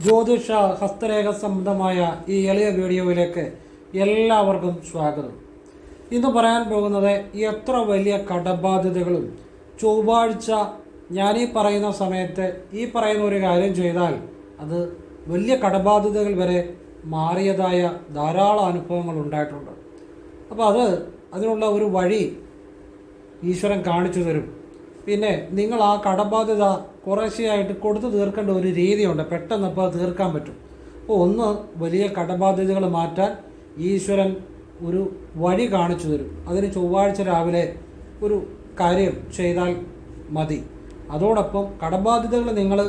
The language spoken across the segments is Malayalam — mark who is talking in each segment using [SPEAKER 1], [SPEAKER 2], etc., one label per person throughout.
[SPEAKER 1] ജ്യോതിഷ ഹസ്തരേഖ സംബന്ധമായ ഈ എളിയ വീഡിയോയിലേക്ക് എല്ലാവർക്കും സ്വാഗതം. ഇന്ന് പറയാൻ പോകുന്നത് എത്ര വലിയ കടബാധ്യതകളും ചൊവ്വാഴ്ച ഞാനീ പറയുന്ന സമയത്ത് ഈ പറയുന്ന ഒരു കാര്യം ചെയ്താൽ അത് വലിയ കടബാധ്യതകൾ വരെ മാറിയതായ ധാരാളം അനുഭവങ്ങൾ ഉണ്ടായിട്ടുണ്ട്. അപ്പോൾ അതിനുള്ള ഒരു വഴി ഈശ്വരൻ കാണിച്ചു തരും. പിന്നെ നിങ്ങൾ ആ കടബാധ്യത കുറേശ്ശെയായിട്ട് കൊടുത്തു തീർക്കേണ്ട ഒരു രീതിയുണ്ട്. പെട്ടെന്ന് അപ്പോൾ തീർക്കാൻ പറ്റും. അപ്പോൾ ഒന്ന് വലിയ കടബാധ്യതകൾ മാറ്റാൻ ഈശ്വരൻ ഒരു വഴി കാണിച്ചു തരും. അതിന് ചൊവ്വാഴ്ച രാവിലെ ഒരു കാര്യം ചെയ്താൽ മതി. അതോടൊപ്പം കടബാധ്യതകൾ നിങ്ങൾ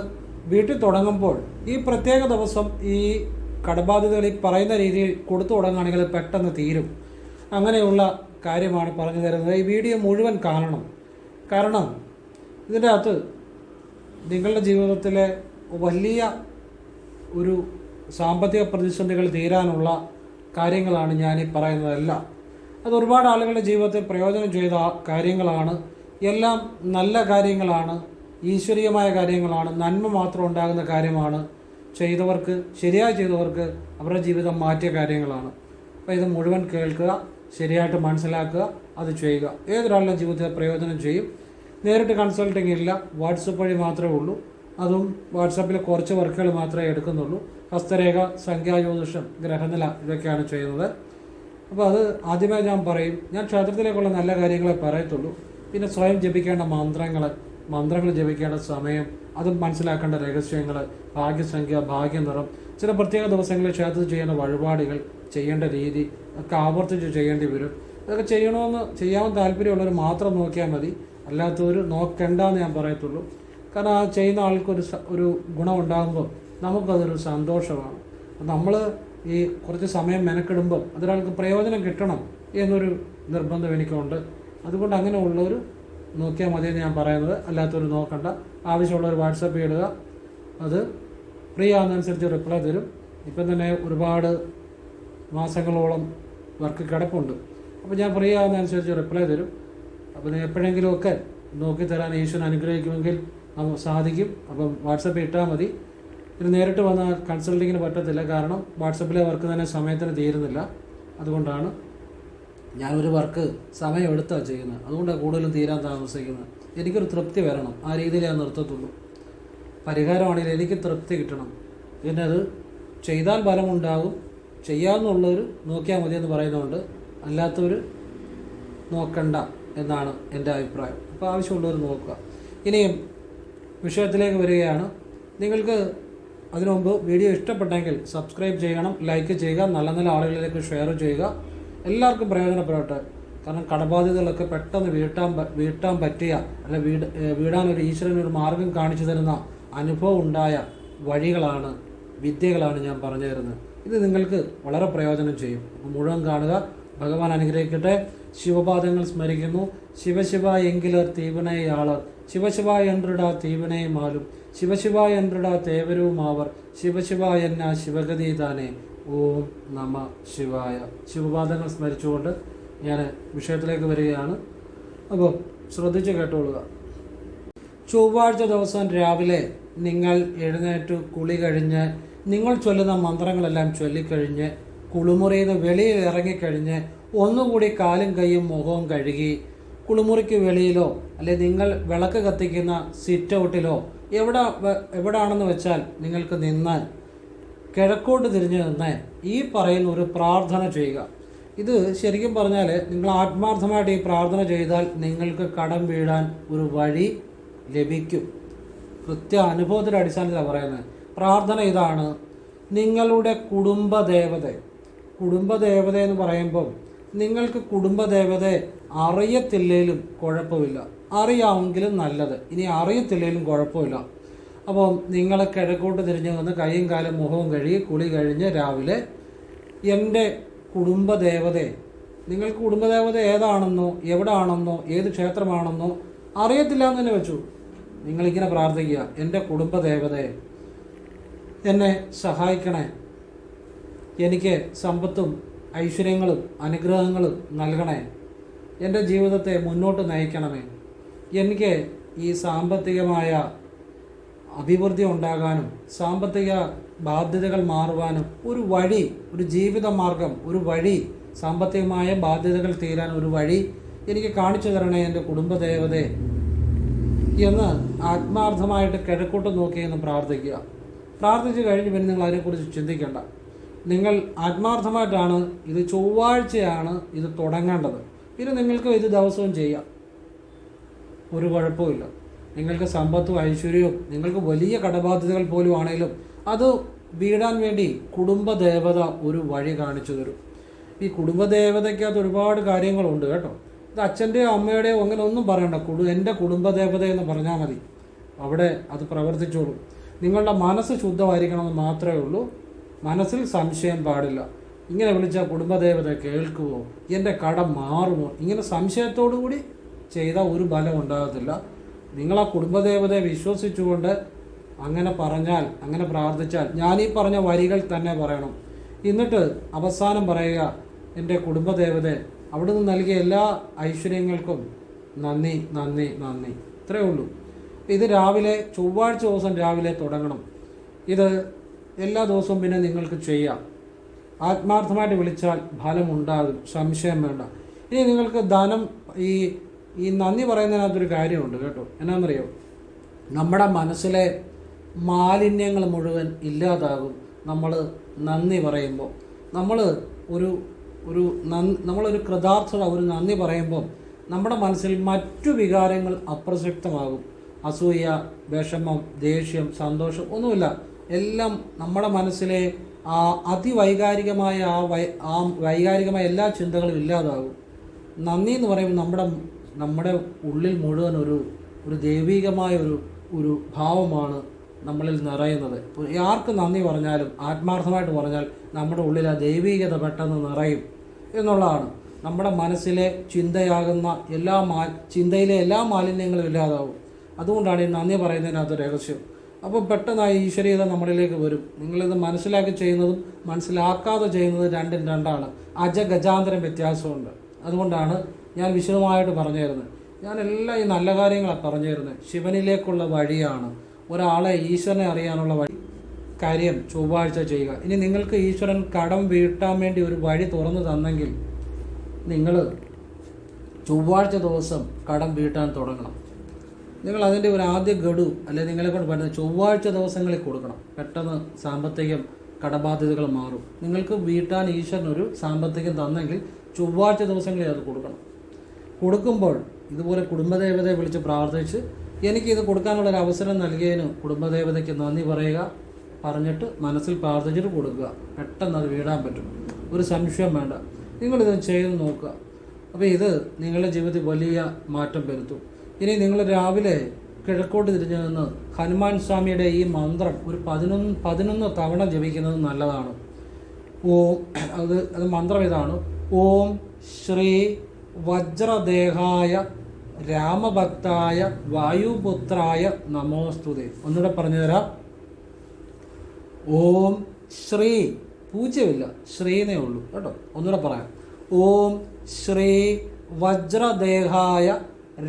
[SPEAKER 1] വീട്ടിൽ തുടങ്ങുമ്പോൾ ഈ പ്രത്യേക ദിവസം ഈ കടബാധ്യതകൾ ഈ പറയുന്ന രീതിയിൽ കൊടുത്തു തുടങ്ങുകയാണെങ്കിൽ പെട്ടെന്ന് തീരും. അങ്ങനെയുള്ള കാര്യമാണ് പറഞ്ഞു തരുന്നത്. ഈ വീഡിയോ മുഴുവൻ കാണണം. കാരണം ഇതിൻ്റെ അകത്ത് നിങ്ങളുടെ ജീവിതത്തിലെ വലിയ ഒരു സാമ്പത്തിക പ്രതിസന്ധികൾ തീരാനുള്ള കാര്യങ്ങളാണ് ഞാനീ പറയുന്നതെല്ലാം. അത് ഒരുപാട് ആളുകളുടെ ജീവിതത്തിൽ പ്രയോജനം ചെയ്ത കാര്യങ്ങളാണ്. എല്ലാം നല്ല കാര്യങ്ങളാണ്, ഈശ്വരീയമായ കാര്യങ്ങളാണ്, നന്മ മാത്രം ഉണ്ടാകുന്ന കാര്യമാണ്. ശരിയായി ചെയ്തവർക്ക് അവരുടെ ജീവിതം മാറ്റിയ കാര്യങ്ങളാണ്. അപ്പോൾ ഇത് മുഴുവൻ കേൾക്കുക, ശരിയായിട്ട് മനസ്സിലാക്കുക, അത് ചെയ്യുക. ഏതൊരാളുടെ ജീവിതത്തിൽ പ്രയോജനം ചെയ്യും. നേരിട്ട് കൺസൾട്ടിങ് ഇല്ല, വാട്സപ്പ് വഴി മാത്രമേ ഉള്ളൂ. അതും വാട്സപ്പിൽ കുറച്ച് വർക്കുകൾ മാത്രമേ എടുക്കുന്നുള്ളൂ. ഹസ്തരേഖ, സംഖ്യാജ്യോതിഷം, ഗ്രഹനില ഇതൊക്കെയാണ് ചെയ്യുന്നത്. അപ്പോൾ അത് ആദ്യമേ ഞാൻ പറയും, ഞാൻ ക്ഷേത്രത്തിലേക്കുള്ള നല്ല കാര്യങ്ങളെ പറയത്തുള്ളൂ. പിന്നെ സ്വയം ജപിക്കേണ്ട മന്ത്രങ്ങൾ ജപിക്കേണ്ട സമയം, അതും മനസ്സിലാക്കേണ്ട രഹസ്യങ്ങൾ, ഭാഗ്യസംഖ്യ, ഭാഗ്യനിറം, ചില പ്രത്യേക ദിവസങ്ങളിൽ ക്ഷേത്രത്തിൽ ചെയ്യേണ്ട വഴിപാടുകൾ, ചെയ്യേണ്ട രീതി ഒക്കെ ആവർത്തിച്ച് ചെയ്യേണ്ടി വരും. അതൊക്കെ ചെയ്യാൻ താല്പര്യമുള്ളവർ മാത്രം നോക്കിയാൽ മതി. അല്ലാത്തവർ നോക്കണ്ടെന്ന് ഞാൻ പറയത്തുള്ളൂ. കാരണം ആ ചെയ്യുന്ന ആൾക്കൊരു ഗുണം ഉണ്ടാകുമ്പോൾ നമുക്കതൊരു സന്തോഷമാണ്. നമ്മൾ ഈ കുറച്ച് സമയം മെനക്കെടുമ്പോൾ അതൊരാൾക്ക് പ്രയോജനം കിട്ടണം എന്നൊരു നിർബന്ധം എനിക്കുണ്ട്. അതുകൊണ്ട് അങ്ങനെ ഉള്ളവർ നോക്കിയാൽ മതിയെന്ന് ഞാൻ പറയുന്നത്. അല്ലാത്തവർ നോക്കണ്ട. ആവശ്യമുള്ളവർ വാട്സപ്പ് ഇടുക, അത് ഫ്രീ ആകുന്നതനുസരിച്ച് റിപ്ലൈ തരും. ഇപ്പം തന്നെ ഒരുപാട് മാസങ്ങളോളം വർക്ക് കിടപ്പുണ്ട്. അപ്പോൾ ഞാൻ ഫ്രീ ആകുന്നതനുസരിച്ച് റിപ്ലൈ തരും. അപ്പോൾ എപ്പോഴെങ്കിലുമൊക്കെ നോക്കി തരാൻ ഈശ്വരൻ അനുഗ്രഹിക്കുമെങ്കിൽ നമുക്ക് സാധിക്കും. അപ്പം വാട്സപ്പിൽ ഇട്ടാൽ മതി. ഇത് നേരിട്ട് വന്നാൽ കൺസൾട്ടിങ്ങിന് പറ്റത്തില്ല. കാരണം വാട്സപ്പിലെ വർക്ക് തന്നെ സമയത്തിന് തീരുന്നില്ല. അതുകൊണ്ടാണ് ഞാനൊരു വർക്ക് സമയം എടുത്താണ് ചെയ്യുന്നത്. അതുകൊണ്ടാണ് കൂടുതലും തീരാൻ താമസിക്കുന്നത്. എനിക്കൊരു തൃപ്തി വരണം. ആ രീതിയിൽ ഞാൻ നിർത്തത്തുള്ളൂ. പരിഹാരമാണെങ്കിൽ എനിക്ക് തൃപ്തി കിട്ടണം. പിന്നെ അത് ചെയ്താൽ ഫലമുണ്ടാകും. ചെയ്യാമെന്നുള്ളവർ നോക്കിയാൽ മതിയെന്ന് പറയുന്നതുകൊണ്ട് അല്ലാത്തവർ നോക്കണ്ട എന്നാണ് എൻ്റെ അഭിപ്രായം. അപ്പോൾ ആവശ്യമുള്ളവർ നോക്കുക. ഇനിയും വിഷയത്തിലേക്ക് വരികയാണ്. നിങ്ങൾക്ക് അതിനു മുമ്പ് വീഡിയോ ഇഷ്ടപ്പെട്ടെങ്കിൽ സബ്സ്ക്രൈബ് ചെയ്യണം, ലൈക്ക് ചെയ്യുക, നല്ല നല്ല ആളുകളിലേക്ക് ഷെയർ ചെയ്യുക. എല്ലാവർക്കും പ്രയോജനപ്പെടട്ടെ. കാരണം കടബാധ്യതകളൊക്കെ പെട്ടെന്ന് വീട്ടാൻ പറ്റിയ അല്ല വീടാനൊരു ഈശ്വരനൊരു മാർഗം കാണിച്ചു തരുന്ന അനുഭവം ഉണ്ടായ വിദ്യകളാണ് ഞാൻ പറഞ്ഞു തരുന്നത്. ഇത് നിങ്ങൾക്ക് വളരെ പ്രയോജനം ചെയ്യും. മുഴുവൻ കാണുക. ഭഗവാൻ അനുഗ്രഹിക്കട്ടെ. ശിവപാദങ്ങൾ സ്മരിക്കുന്നു. ശിവശിവ എങ്കിലർ തീവനയാളർ, ശിവശിവ என்றிடா തീവനേ മാലും, ശിവശിവ என்றிடா തേവരുമാവർ, ശിവശിവ എന്ന ശിവഗതി താനേ. ഓം നമ ശിവായ. ശിവപാദങ്ങൾ സ്മരിച്ചുകൊണ്ട് ഞാൻ വിഷയത്തിലേക്ക് വരികയാണ്. അപ്പോൾ ശ്രദ്ധിച്ച് കേട്ടോളുക. ചൊവ്വാഴ്ച ദിവസം രാവിലെ നിങ്ങൾ എഴുന്നേറ്റ് കുളി കഴിഞ്ഞ് നിങ്ങൾ ചൊല്ലുന്ന മന്ത്രങ്ങളെല്ലാം ചൊല്ലിക്കഴിഞ്ഞ് കുളിമുറിയിൽ നിന്ന് വെളിയിൽ ഇറങ്ങിക്കഴിഞ്ഞ് ഒന്നുകൂടി കാലും കൈയും മുഖവും കഴുകി കുളിമുറിക്ക് വെളിയിലോ അല്ലെ നിങ്ങൾ വിളക്ക് കത്തിക്കുന്ന സിറ്റ് ഔട്ടിലോ എവിടാണെന്ന് വെച്ചാൽ നിങ്ങൾക്ക് നിന്ന് കിഴക്കോട്ട് തിരിഞ്ഞ് നിന്ന് ഈ പറയുന്ന ഒരു പ്രാർത്ഥന ചെയ്യുക. ഇത് ശരിക്കും പറഞ്ഞാൽ നിങ്ങൾ ആത്മാർത്ഥമായിട്ട് ഈ പ്രാർത്ഥന ചെയ്താൽ നിങ്ങൾക്ക് കടം വീഴാൻ ഒരു വഴി ലഭിക്കും. കൃത്യ അനുഭവത്തിൻ്റെ അടിസ്ഥാനത്തിലാണ് പറയുന്നത്. പ്രാർത്ഥന ഇതാണ്. നിങ്ങളുടെ കുടുംബദേവത എന്ന് പറയുമ്പം നിങ്ങൾക്ക് കുടുംബദേവതയെ അറിയത്തില്ലെങ്കിലും കുഴപ്പമില്ല, അറിയാമെങ്കിലും നല്ലത്. ഇനി അറിയത്തില്ലെങ്കിലും കുഴപ്പമില്ല. അപ്പോൾ നിങ്ങൾ കിഴക്കോട്ട് തിരിഞ്ഞ് വന്ന് കൈയും കാലും മുഖവും കഴുകി കുളി കഴിഞ്ഞ് രാവിലെ എൻ്റെ കുടുംബദേവതയെ, നിങ്ങൾക്ക് കുടുംബദേവത ഏതാണെന്നോ എവിടാണെന്നോ ഏത് ക്ഷേത്രമാണെന്നോ അറിയത്തില്ല എന്ന് തന്നെ വെച്ചു. നിങ്ങളിങ്ങനെ പ്രാർത്ഥിക്കുക. എൻ്റെ കുടുംബദേവതയെ എന്നെ സഹായിക്കണേ, എനിക്ക് സമ്പത്തും ഐശ്വര്യങ്ങളും അനുഗ്രഹങ്ങളും നൽകണേ, എൻ്റെ ജീവിതത്തെ മുന്നോട്ട് നയിക്കണമേ, എനിക്ക് ഈ സാമ്പത്തികമായ അഭിവൃദ്ധി ഉണ്ടാകാനും സാമ്പത്തിക ബാധ്യതകൾ മാറുവാനും ഒരു വഴി, ഒരു ജീവിത മാർഗം, ഒരു വഴി, സാമ്പത്തികമായ ബാധ്യതകൾ തീരാൻ ഒരു വഴി എനിക്ക് കാണിച്ചു തരണേ എൻ്റെ കുടുംബദേവതയെ എന്ന് ആത്മാർത്ഥമായിട്ട് കിഴക്കോട്ട് നോക്കിയെന്ന് പ്രാർത്ഥിക്കുക. പ്രാർത്ഥിച്ചു കഴിഞ്ഞ് പിന്നെ നിങ്ങൾ അതിനെക്കുറിച്ച് ചിന്തിക്കേണ്ട. നിങ്ങൾ ആത്മാർത്ഥമായിട്ടാണ്, ഇത് ചൊവ്വാഴ്ചയാണ് ഇത് തുടങ്ങേണ്ടത്. പിന്നെ നിങ്ങൾക്ക് ഇത് ദിവസവും ചെയ്യാം, ഒരു കുഴപ്പമില്ല. നിങ്ങൾക്ക് സമ്പത്തും ഐശ്വര്യവും നിങ്ങൾക്ക് വലിയ കടബാധ്യതകൾ പോലും ആണെങ്കിലും അത് വീടാൻ വേണ്ടി കുടുംബദേവത ഒരു വഴി കാണിച്ചു തരും. ഈ കുടുംബദേവതയ്ക്കകത്ത് ഒരുപാട് കാര്യങ്ങളുണ്ട് കേട്ടോ. ഇത് അച്ഛൻ്റെയോ അമ്മയുടെയോ അങ്ങനെ ഒന്നും പറയണ്ട, എൻ്റെ കുടുംബദേവത എന്ന് പറഞ്ഞാൽ മതി, അവിടെ അത് പ്രവർത്തിച്ചോളൂ. നിങ്ങളുടെ മനസ്സ് ശുദ്ധമായിരിക്കണമെന്ന് മാത്രമേ ഉള്ളൂ, മനസ്സിൽ സംശയം പാടില്ല. ഇങ്ങനെ വിളിച്ചാൽ കുടുംബദേവത കേൾക്കുമോ, എൻ്റെ കടം മാറുമോ, ഇങ്ങനെ സംശയത്തോടു കൂടി ചെയ്താൽ ഒരു ബലം ഉണ്ടാകത്തില്ല. നിങ്ങൾ ആ കുടുംബദേവതയെ വിശ്വസിച്ചുകൊണ്ട് അങ്ങനെ പറഞ്ഞാൽ, അങ്ങനെ പ്രാർത്ഥിച്ചാൽ, ഞാനീ പറഞ്ഞ വരികൾ തന്നെ പറയണം. എന്നിട്ട് അവസാനം പറയുക, എൻ്റെ കുടുംബദേവതയെ അവിടുന്ന് നൽകിയ എല്ലാ ഐശ്വര്യങ്ങൾക്കും നന്ദി, നന്ദി, നന്ദി. ഇത്രയേ ഉള്ളൂ. ഇത് രാവിലെ, ചൊവ്വാഴ്ച ദിവസം രാവിലെ തുടങ്ങണം. ഇത് എല്ലാ ദിവസവും പിന്നെ നിങ്ങൾക്ക് ചെയ്യാം. ആത്മാർത്ഥമായിട്ട് വിളിച്ചാൽ ഫലമുണ്ടാകും, സംശയം വേണ്ട. ഇനി നിങ്ങൾക്ക് ധനം, ഈ നന്ദി പറയുന്നതിനകത്തൊരു കാര്യമുണ്ട് കേട്ടോ. എന്നാണെന്നറിയോ, നമ്മുടെ മനസ്സിലെ മാലിന്യങ്ങൾ മുഴുവൻ ഇല്ലാതാകും നമ്മൾ നന്ദി പറയുമ്പോൾ. നമ്മളൊരു കൃതാർത്ഥത, ഒരു നന്ദി പറയുമ്പോൾ നമ്മുടെ മനസ്സിൽ മറ്റു വികാരങ്ങൾ അപ്രസക്തമാകും. അസൂയ, വിഷമം, ദേഷ്യം, സന്തോഷം ഒന്നുമില്ല. എല്ലാം നമ്മുടെ മനസ്സിലെ ആ അതിവൈകാരികമായ ആ വൈകാരികമായ എല്ലാ ചിന്തകളും ഇല്ലാതാകും. നന്ദി എന്ന് പറയുമ്പോൾ നമ്മുടെ ഉള്ളിൽ മുഴുവൻ ഒരു ദൈവികമായ ഒരു ഭാവമാണ് നമ്മളിൽ നിറയുന്നത്. ആർക്ക് നന്ദി പറഞ്ഞാലും ആത്മാർത്ഥമായിട്ട് പറഞ്ഞാൽ നമ്മുടെ ഉള്ളിൽ ആ ദൈവികത പെട്ടെന്ന് നിറയും എന്നുള്ളതാണ്. നമ്മുടെ മനസ്സിലെ ചിന്തയാകുന്ന ചിന്തയിലെ എല്ലാ മാലിന്യങ്ങളും ഇല്ലാതാവും. അതുകൊണ്ടാണ് ഈ നന്ദി പറയുന്നതിനകത്ത് രഹസ്യം. അപ്പോൾ പെട്ടെന്ന് ആ ഈശ്വരീയത നമ്മളിലേക്ക് വരും. നിങ്ങളിത് മനസ്സിലാക്കി ചെയ്യുന്നതും മനസ്സിലാക്കാതെ ചെയ്യുന്നതും രണ്ടും രണ്ടാണ്. അജഗജാന്തരം വ്യത്യാസമുണ്ട്. അതുകൊണ്ടാണ് ഞാൻ വിശദമായിട്ട് പറഞ്ഞു തരുന്നത്. ഞാനെല്ലാം ഈ നല്ല കാര്യങ്ങളാണ് പറഞ്ഞു തരുന്നത്. ശിവനിലേക്കുള്ള വഴിയാണ്, ഒരാളെ ഈശ്വരനെ അറിയാനുള്ള വഴി. കാര്യം ചൊവ്വാഴ്ച ചെയ്യുക. ഇനി നിങ്ങൾക്ക് ഈശ്വരൻ കടം വീട്ടാൻ വേണ്ടി ഒരു വഴി തുറന്നു തന്നെങ്കിൽ നിങ്ങൾ ചൊവ്വാഴ്ച ദിവസം കടം വീട്ടാൻ തുടങ്ങണം. നിങ്ങൾ അതിൻ്റെ ഒരു ആദ്യ ഗഡു അല്ലെങ്കിൽ നിങ്ങളെ കൊണ്ട് പറ്റുന്ന ചൊവ്വാഴ്ച ദിവസങ്ങളിൽ കൊടുക്കണം. പെട്ടെന്ന് സാമ്പത്തികം കടബാധ്യതകൾ മാറും. നിങ്ങൾക്ക് വീട്ടാൻ ഈശ്വരൻ ഒരു സാമ്പത്തികം തന്നെങ്കിൽ ചൊവ്വാഴ്ച ദിവസങ്ങളിൽ അത് കൊടുക്കണം. കൊടുക്കുമ്പോൾ ഇതുപോലെ കുടുംബദേവതയെ വിളിച്ച് പ്രാർത്ഥിച്ച് എനിക്കിത് കൊടുക്കാനുള്ളൊരു അവസരം നൽകിയതിന് കുടുംബദേവതയ്ക്ക് നന്ദി പറയുക. പറഞ്ഞിട്ട് മനസ്സിൽ പ്രാർത്ഥിച്ചിട്ട് കൊടുക്കുക. പെട്ടെന്ന് അത് വീടാൻ പറ്റും, ഒരു സംശയം വേണ്ട. നിങ്ങളിത് ചെയ്ത് നോക്കുക. അപ്പോൾ ഇത് നിങ്ങളുടെ ജീവിതത്തിൽ വലിയ മാറ്റം വരുത്തും. ഇനി നിങ്ങൾ രാവിലെ കിഴക്കോട്ട് തിരിഞ്ഞു നിന്ന് ഹനുമാൻ സ്വാമിയുടെ ഈ മന്ത്രം ഒരു 11 തവണ ജപിക്കുന്നത് നല്ലതാണ്. അത് മന്ത്രം ഇതാണ്: ഓം ശ്രീ വജ്രദേഹായ രാമഭക്തായ വായുപുത്രായ നമോസ്തുതേ. ഒന്നുകൂടെ പറഞ്ഞു തരാം. ഓം ശ്രീ, പൂജ്യമില്ല, ശ്രീന്നേ ഉള്ളൂ കേട്ടോ. ഒന്നുകൂടെ പറയാം. ഓം ശ്രീ വജ്രദേഹായ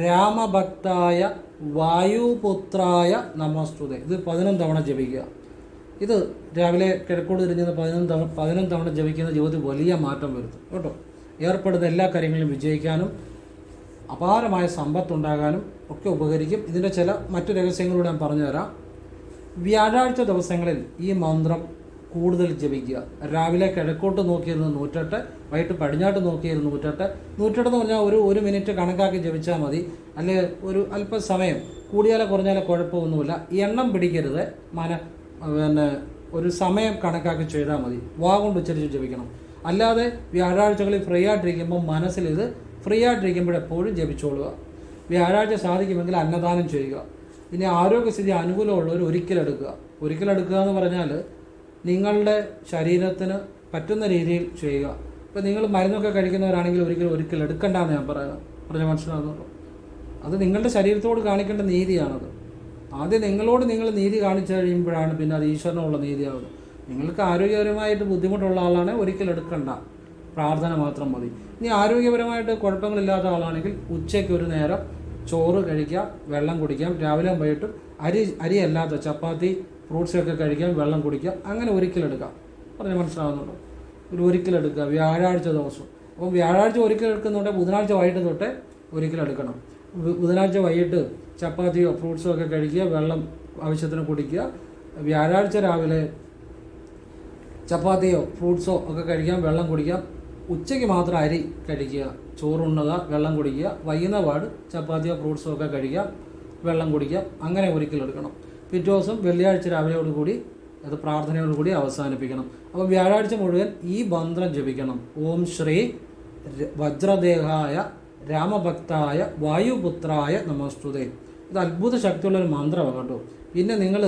[SPEAKER 1] രാമഭക്തായ വായുപുത്രായ നമോസ്തുതേ. ഇത് 11 തവണ ജപിക്കുക. ഇത് രാവിലെ കിഴക്കോട് തിരിഞ്ഞത് 11 തവണ ജപിക്കുന്ന ജീവിതത്തിൽ വലിയ മാറ്റം വരുത്തും കേട്ടോ. ഏർപ്പെടുന്ന എല്ലാ കാര്യങ്ങളിലും വിജയിക്കാനും അപാരമായ സമ്പത്തുണ്ടാകാനും ഒക്കെ ഉപകരിക്കും. ഇതിൻ്റെ ചില മറ്റു രഹസ്യങ്ങളൂടെ ഞാൻ പറഞ്ഞുതരാം. വ്യാഴാഴ്ച ദിവസങ്ങളിൽ ഈ മന്ത്രം കൂടുതൽ ജപിക്കുക. രാവിലെ കിഴക്കോട്ട് നോക്കിയിരുന്ന് 108, വൈകിട്ട് പടിഞ്ഞാട്ട് നോക്കിയിരുന്ന് 108. 108 എന്ന് പറഞ്ഞാൽ ഒരു മിനിറ്റ് കണക്കാക്കി ജപിച്ചാൽ മതി. അല്ലെങ്കിൽ ഒരു അല്പസമയം കൂടിയാലോ കുറഞ്ഞാലോ കുഴപ്പമൊന്നുമില്ല. എണ്ണം പിടിക്കരുത്. ഒരു സമയം കണക്കാക്കി ചെയ്താൽ മതി. വാ കൊണ്ട് ഉച്ചരിച്ച് ജപിക്കണം. അല്ലാതെ വ്യാഴാഴ്ചകളിൽ ഫ്രീ ആയിട്ടിരിക്കുമ്പോൾ മനസ്സിൽ ഇത് ഫ്രീ ആയിട്ടിരിക്കുമ്പോഴെപ്പോഴും ജപിച്ചോളുക. വ്യാഴാഴ്ച സാധിക്കുമെങ്കിൽ അന്നദാനം ചെയ്യുക. ഇനി ആരോഗ്യസ്ഥിതി അനുകൂലമുള്ളവർ ഒരിക്കലെടുക്കുക എന്ന് പറഞ്ഞാൽ നിങ്ങളുടെ ശരീരത്തിന് പറ്റുന്ന രീതിയിൽ ചെയ്യുക. ഇപ്പോൾ നിങ്ങൾ മരുന്നൊക്കെ കഴിക്കുന്നവരാണെങ്കിൽ ഒരിക്കൽ എടുക്കണ്ടെന്ന് ഞാൻ പറഞ്ഞ മനസ്സിലാകുന്നുള്ളൂ. അത് നിങ്ങളുടെ ശരീരത്തോട് കാണിക്കേണ്ട നീതിയാണത്. ആദ്യം നിങ്ങളോട് നിങ്ങൾ നീതി കാണിച്ചു കഴിയുമ്പോഴാണ് പിന്നെ അത് ഈശ്വരനുള്ള നീതിയാകുന്നത്. നിങ്ങൾക്ക് ആരോഗ്യപരമായിട്ട് ബുദ്ധിമുട്ടുള്ള ആളാണ് ഒരിക്കൽ എടുക്കണ്ട, പ്രാർത്ഥന മാത്രം മതി. ഇനി ആരോഗ്യപരമായിട്ട് കുഴപ്പങ്ങളില്ലാത്ത ആളാണെങ്കിൽ ഉച്ചയ്ക്ക് ഒരു നേരം ചോറ് കഴിക്കാം, വെള്ളം കുടിക്കാം. രാവിലെ വൈകിട്ടും അരി അല്ലാത്ത ചപ്പാത്തി, ഫ്രൂട്ട്സൊക്കെ കഴിക്കാം, വെള്ളം കുടിക്കാം. അങ്ങനെ ഒരിക്കലെടുക്കാം. പറഞ്ഞ് മനസ്സിലാവുന്നുണ്ടോ? ഒരിക്കലെടുക്കുക വ്യാഴാഴ്ച ദിവസം. അപ്പം വ്യാഴാഴ്ച ഒരിക്കലെടുക്കുന്നുണ്ടെങ്കിൽ ബുധനാഴ്ച വൈകിട്ട് തൊട്ട് ഒരിക്കലെടുക്കണം. ബുധനാഴ്ച വൈകിട്ട് ചപ്പാത്തിയോ ഫ്രൂട്ട്സോ ഒക്കെ കഴിക്കുക, വെള്ളം ആവശ്യത്തിന് കുടിക്കുക. വ്യാഴാഴ്ച രാവിലെ ചപ്പാത്തിയോ ഫ്രൂട്ട്സോ ഒക്കെ കഴിക്കാം, വെള്ളം കുടിക്കാം. ഉച്ചയ്ക്ക് മാത്രം അരി കഴിക്കുക, ചോറുണ്ണുക, വെള്ളം കുടിക്കുക. വൈകുന്നപാട് ചപ്പാത്തിയോ ഫ്രൂട്ട്സോ ഒക്കെ കഴിക്കാം, വെള്ളം കുടിക്കുക. അങ്ങനെ ഒരിക്കലെടുക്കണം. പിറ്റേ ദിവസം വെള്ളിയാഴ്ച രാവിലെയോടുകൂടി അത് പ്രാർത്ഥനയോടുകൂടി അവസാനിപ്പിക്കണം. അപ്പോൾ വ്യാഴാഴ്ച മുഴുവൻ ഈ മന്ത്രം ജപിക്കണം. ഓം ശ്രീ വജ്രദേഹായ രാമഭക്തായ വായുപുത്രായ നമസ്തുതേ. ഇത് അത്ഭുത ശക്തിയുള്ളൊരു മന്ത്രമാണ് കേട്ടോ. പിന്നെ നിങ്ങൾ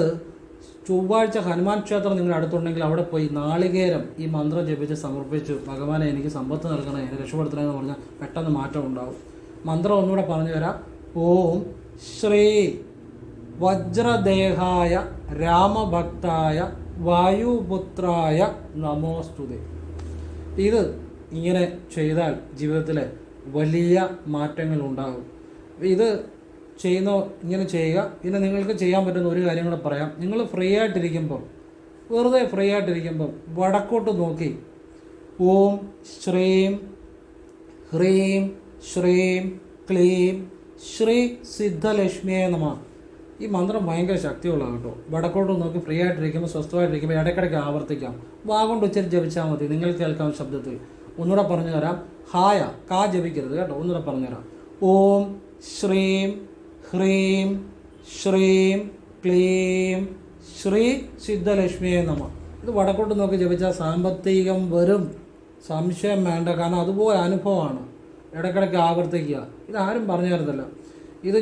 [SPEAKER 1] ചൊവ്വാഴ്ച ഹനുമാൻ ക്ഷേത്രം നിങ്ങളുടെ അടുത്തുണ്ടെങ്കിൽ അവിടെ പോയി നാളികേരം ഈ മന്ത്രം ജപിച്ച് സമർപ്പിച്ചു, ഭഗവാനെ എനിക്ക് സമ്പത്ത് നൽകണേ, എന്നെ രക്ഷപ്പെടുത്തണമെന്ന് പറഞ്ഞാൽ പെട്ടെന്ന് മാറ്റം ഉണ്ടാവും. മന്ത്രം ഒന്നുകൂടെ പറഞ്ഞു തരാം. ഓം ശ്രീ വജ്രദേഹായ രാമഭക്തായ വായുപുത്രായ നമോസ്തുതേ. ഇത് ഇങ്ങനെ ചെയ്താൽ ജീവിതത്തിൽ വലിയ മാറ്റങ്ങൾ ഉണ്ടാകും. ഇത് ഇങ്ങനെ ചെയ്യുക. പിന്നെ നിങ്ങൾക്ക് ചെയ്യാൻ പറ്റുന്ന ഒരു കാര്യം കൂടെ പറയാം. നിങ്ങൾ വെറുതെ ഫ്രീ ആയിട്ടിരിക്കുമ്പം വടക്കോട്ട് നോക്കി ഓം ശ്രീം ഹ്രീം ശ്രീം ക്ലീം ശ്രീ സിദ്ധലക്ഷ്മിയെ നമഃ. ഈ മന്ത്രം ഭയങ്കര ശക്തിയുള്ളതാണ് കേട്ടോ. വടക്കോട്ട് നോക്കി ഫ്രീ ആയിട്ടിരിക്കുമ്പോൾ സ്വസ്ഥമായിട്ടിരിക്കുമ്പോൾ ഇടയ്ക്കിടയ്ക്ക് ആവർത്തിക്കാം. വാഗോണ്ട് ഉച്ചരി ജപിച്ചാൽ മതി, നിങ്ങൾ കേൾക്കാം ശബ്ദത്തിൽ. ഒന്നുകൂടെ പറഞ്ഞു തരാം. ഹായ കാ ജപിക്കരുത് കേട്ടോ. ഒന്നുകൂടെ പറഞ്ഞു തരാം. ഓം ശ്രീം ഹ്രീം ശ്രീം ക്ലീം ശ്രീ സിദ്ധലക്ഷ്മിയെ നമഃ. ഇത് വടക്കോട്ട് നോക്കി ജപിച്ചാൽ സാമ്പത്തികം വരും, സംശയം വേണ്ട. കാരണം അതുപോലെ അനുഭവമാണ്. ഇടയ്ക്കിടയ്ക്ക് ആവർത്തിക്കുക. ഇതാരും പറഞ്ഞു തരത്തില്ല. ഇത്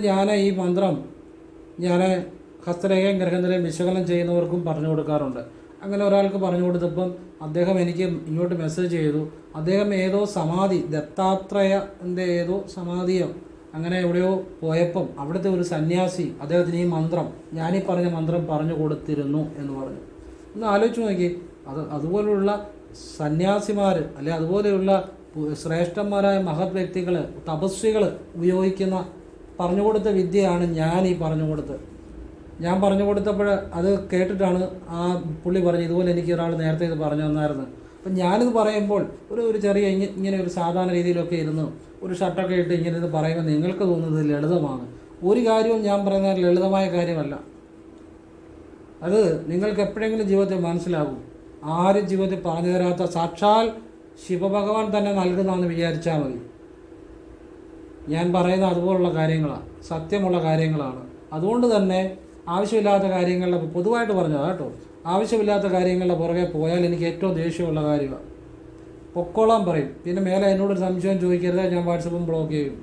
[SPEAKER 1] ഈ മന്ത്രം ഞാൻ ഹസ്തരേഖയും ഗ്രഹനിലയും വിശകലനം ചെയ്യുന്നവർക്കും പറഞ്ഞു കൊടുക്കാറുണ്ട്. അങ്ങനെ ഒരാൾക്ക് പറഞ്ഞു കൊടുത്തപ്പം അദ്ദേഹം എനിക്ക് ഇങ്ങോട്ട് മെസ്സേജ് ചെയ്തു. അദ്ദേഹം ഏതോ സമാധി, ദത്താത്രേയൻ്റെ ഏതോ സമാധിയോ അങ്ങനെ എവിടെയോ പോയപ്പം അവിടുത്തെ ഒരു സന്യാസി അദ്ദേഹത്തിന് ഈ മന്ത്രം, ഞാനീ പറഞ്ഞ മന്ത്രം പറഞ്ഞു കൊടുത്തിരുന്നു എന്ന് പറഞ്ഞു. ഒന്ന് ആലോചിച്ച് നോക്കി. അതുപോലുള്ള സന്യാസിമാർ അല്ലെ അതുപോലെയുള്ള ശ്രേഷ്ഠന്മാരായ മഹത് വ്യക്തികൾ, തപസ്വികൾ ഉപയോഗിക്കുന്ന പറഞ്ഞു കൊടുത്ത വിദ്യയാണ് ഞാൻ പറഞ്ഞു കൊടുത്തപ്പോൾ അത് കേട്ടിട്ടാണ് ആ പുള്ളി പറഞ്ഞത്, ഇതുപോലെ എനിക്ക് ഒരാൾ നേരത്തെ ഇത് പറഞ്ഞു തന്നായിരുന്നു. അപ്പം ഞാനിത് പറയുമ്പോൾ ഒരു ചെറിയ ഇങ്ങനെ ഒരു സാധാരണ രീതിയിലൊക്കെ ഇരുന്ന് ഒരു ഷർട്ടൊക്കെ ഇട്ട് ഇങ്ങനെ ഇത് പറയുമ്പോൾ നിങ്ങൾക്ക് തോന്നുന്നത് ലളിതമാണ്. ഒരു കാര്യവും ഞാൻ പറയുന്നത് ലളിതമായ കാര്യമല്ല. അത് നിങ്ങൾക്ക് എപ്പോഴെങ്കിലും ജീവിതത്തിൽ മനസ്സിലാകും. ആരും ജീവിതത്തിൽ പറഞ്ഞു തരാത്ത സാക്ഷാൽ ശിവഭഗവാൻ തന്നെ നൽകുന്നതെന്ന് വിചാരിച്ചാൽ മതി. ഞാൻ പറയുന്ന അതുപോലുള്ള കാര്യങ്ങളാണ്, സത്യമുള്ള കാര്യങ്ങളാണ്. അതുകൊണ്ട് തന്നെ ആവശ്യമില്ലാത്ത കാര്യങ്ങളുടെ, പൊതുവായിട്ട് പറഞ്ഞതാണ് കേട്ടോ, ആവശ്യമില്ലാത്ത കാര്യങ്ങളുടെ പുറകെ പോയാൽ എനിക്ക് ഏറ്റവും ദേഷ്യമുള്ള കാര്യമാണ്. പൊക്കോളാൻ പറയും. പിന്നെ മേലെ എന്നോടൊരു സംശയം ചോദിക്കരുത്, ഞാൻ വാട്സപ്പും ബ്ലോക്ക് ചെയ്യും.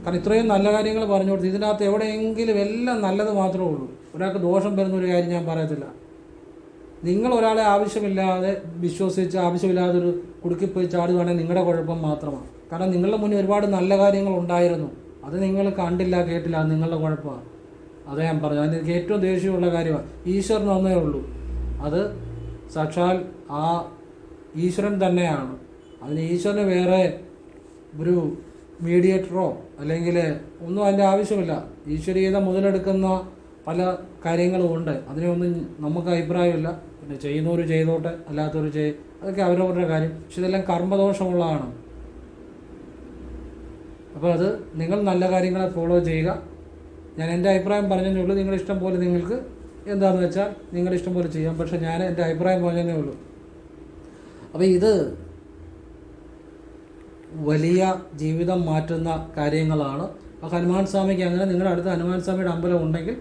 [SPEAKER 1] കാരണം ഇത്രയും നല്ല കാര്യങ്ങൾ പറഞ്ഞു കൊടുത്തു. ഇതിനകത്ത് എവിടെയെങ്കിലും എല്ലാം നല്ലത് മാത്രമേ ഉള്ളൂ. ഒരാൾക്ക് ദോഷം വരുന്നൊരു കാര്യം ഞാൻ പറയത്തില്ല. നിങ്ങൾ ഒരാളെ ആവശ്യമില്ലാതെ വിശ്വസിച്ച് ആവശ്യമില്ലാതെ ഒരു കുടുക്കിപ്പോയി ചാടുകയാണെങ്കിൽ നിങ്ങളുടെ കുഴപ്പം മാത്രമാണ്. കാരണം നിങ്ങളുടെ മുന്നിൽ ഒരുപാട് നല്ല കാര്യങ്ങൾ ഉണ്ടായിരുന്നു, അത് നിങ്ങൾ കണ്ടില്ല കേട്ടില്ല, അത് നിങ്ങളുടെ കുഴപ്പമാണ്. അതേ ഞാൻ പറഞ്ഞു. അതിന് എനിക്ക് ഏറ്റവും ദേഷ്യമുള്ള കാര്യമാണ്. ഈശ്വരൻ ഒന്നേ ഉള്ളൂ, അത് സാക്ഷാൽ ആ ഈശ്വരൻ തന്നെയാണ്. അതിന് ഈശ്വരന് വേറെ ഒരു മീഡിയേറ്ററോ അല്ലെങ്കിൽ ഒന്നും അതിൻ്റെ ആവശ്യമില്ല. ഈശ്വരീയത മുതലെടുക്കുന്ന പല കാര്യങ്ങളും ഉണ്ട്. അതിനൊന്നും നമുക്ക് അഭിപ്രായമില്ല. പിന്നെ ചെയ്യുന്നവർ ചെയ്തോട്ടെ, അല്ലാത്തവർ അതൊക്കെ അവരവരുടെ കാര്യം. പക്ഷെ ഇതെല്ലാം കർമ്മദോഷമുള്ളതാണ്. അപ്പോൾ അത് നിങ്ങൾ നല്ല കാര്യങ്ങളെ ഫോളോ ചെയ്യുക. ഞാൻ എൻ്റെ അഭിപ്രായം പറഞ്ഞതേ ഉള്ളൂ. നിങ്ങളുടെ ഇഷ്ടം പോലെ നിങ്ങൾക്ക് എന്താണെന്ന് വെച്ചാൽ നിങ്ങളുടെ ഇഷ്ടം പോലെ ചെയ്യാം. പക്ഷെ ഞാൻ എൻ്റെ അഭിപ്രായം പറഞ്ഞതേ ഉള്ളൂ. അപ്പോൾ ഇത് വലിയ ജീവിതം മാറ്റുന്ന കാര്യങ്ങളാണ്. അപ്പോൾ ഹനുമാൻ സ്വാമിക്ക് അങ്ങനെ നിങ്ങളുടെ അടുത്ത് ഹനുമാൻ സ്വാമിയുടെ അമ്പലം ഉണ്ടെങ്കിൽ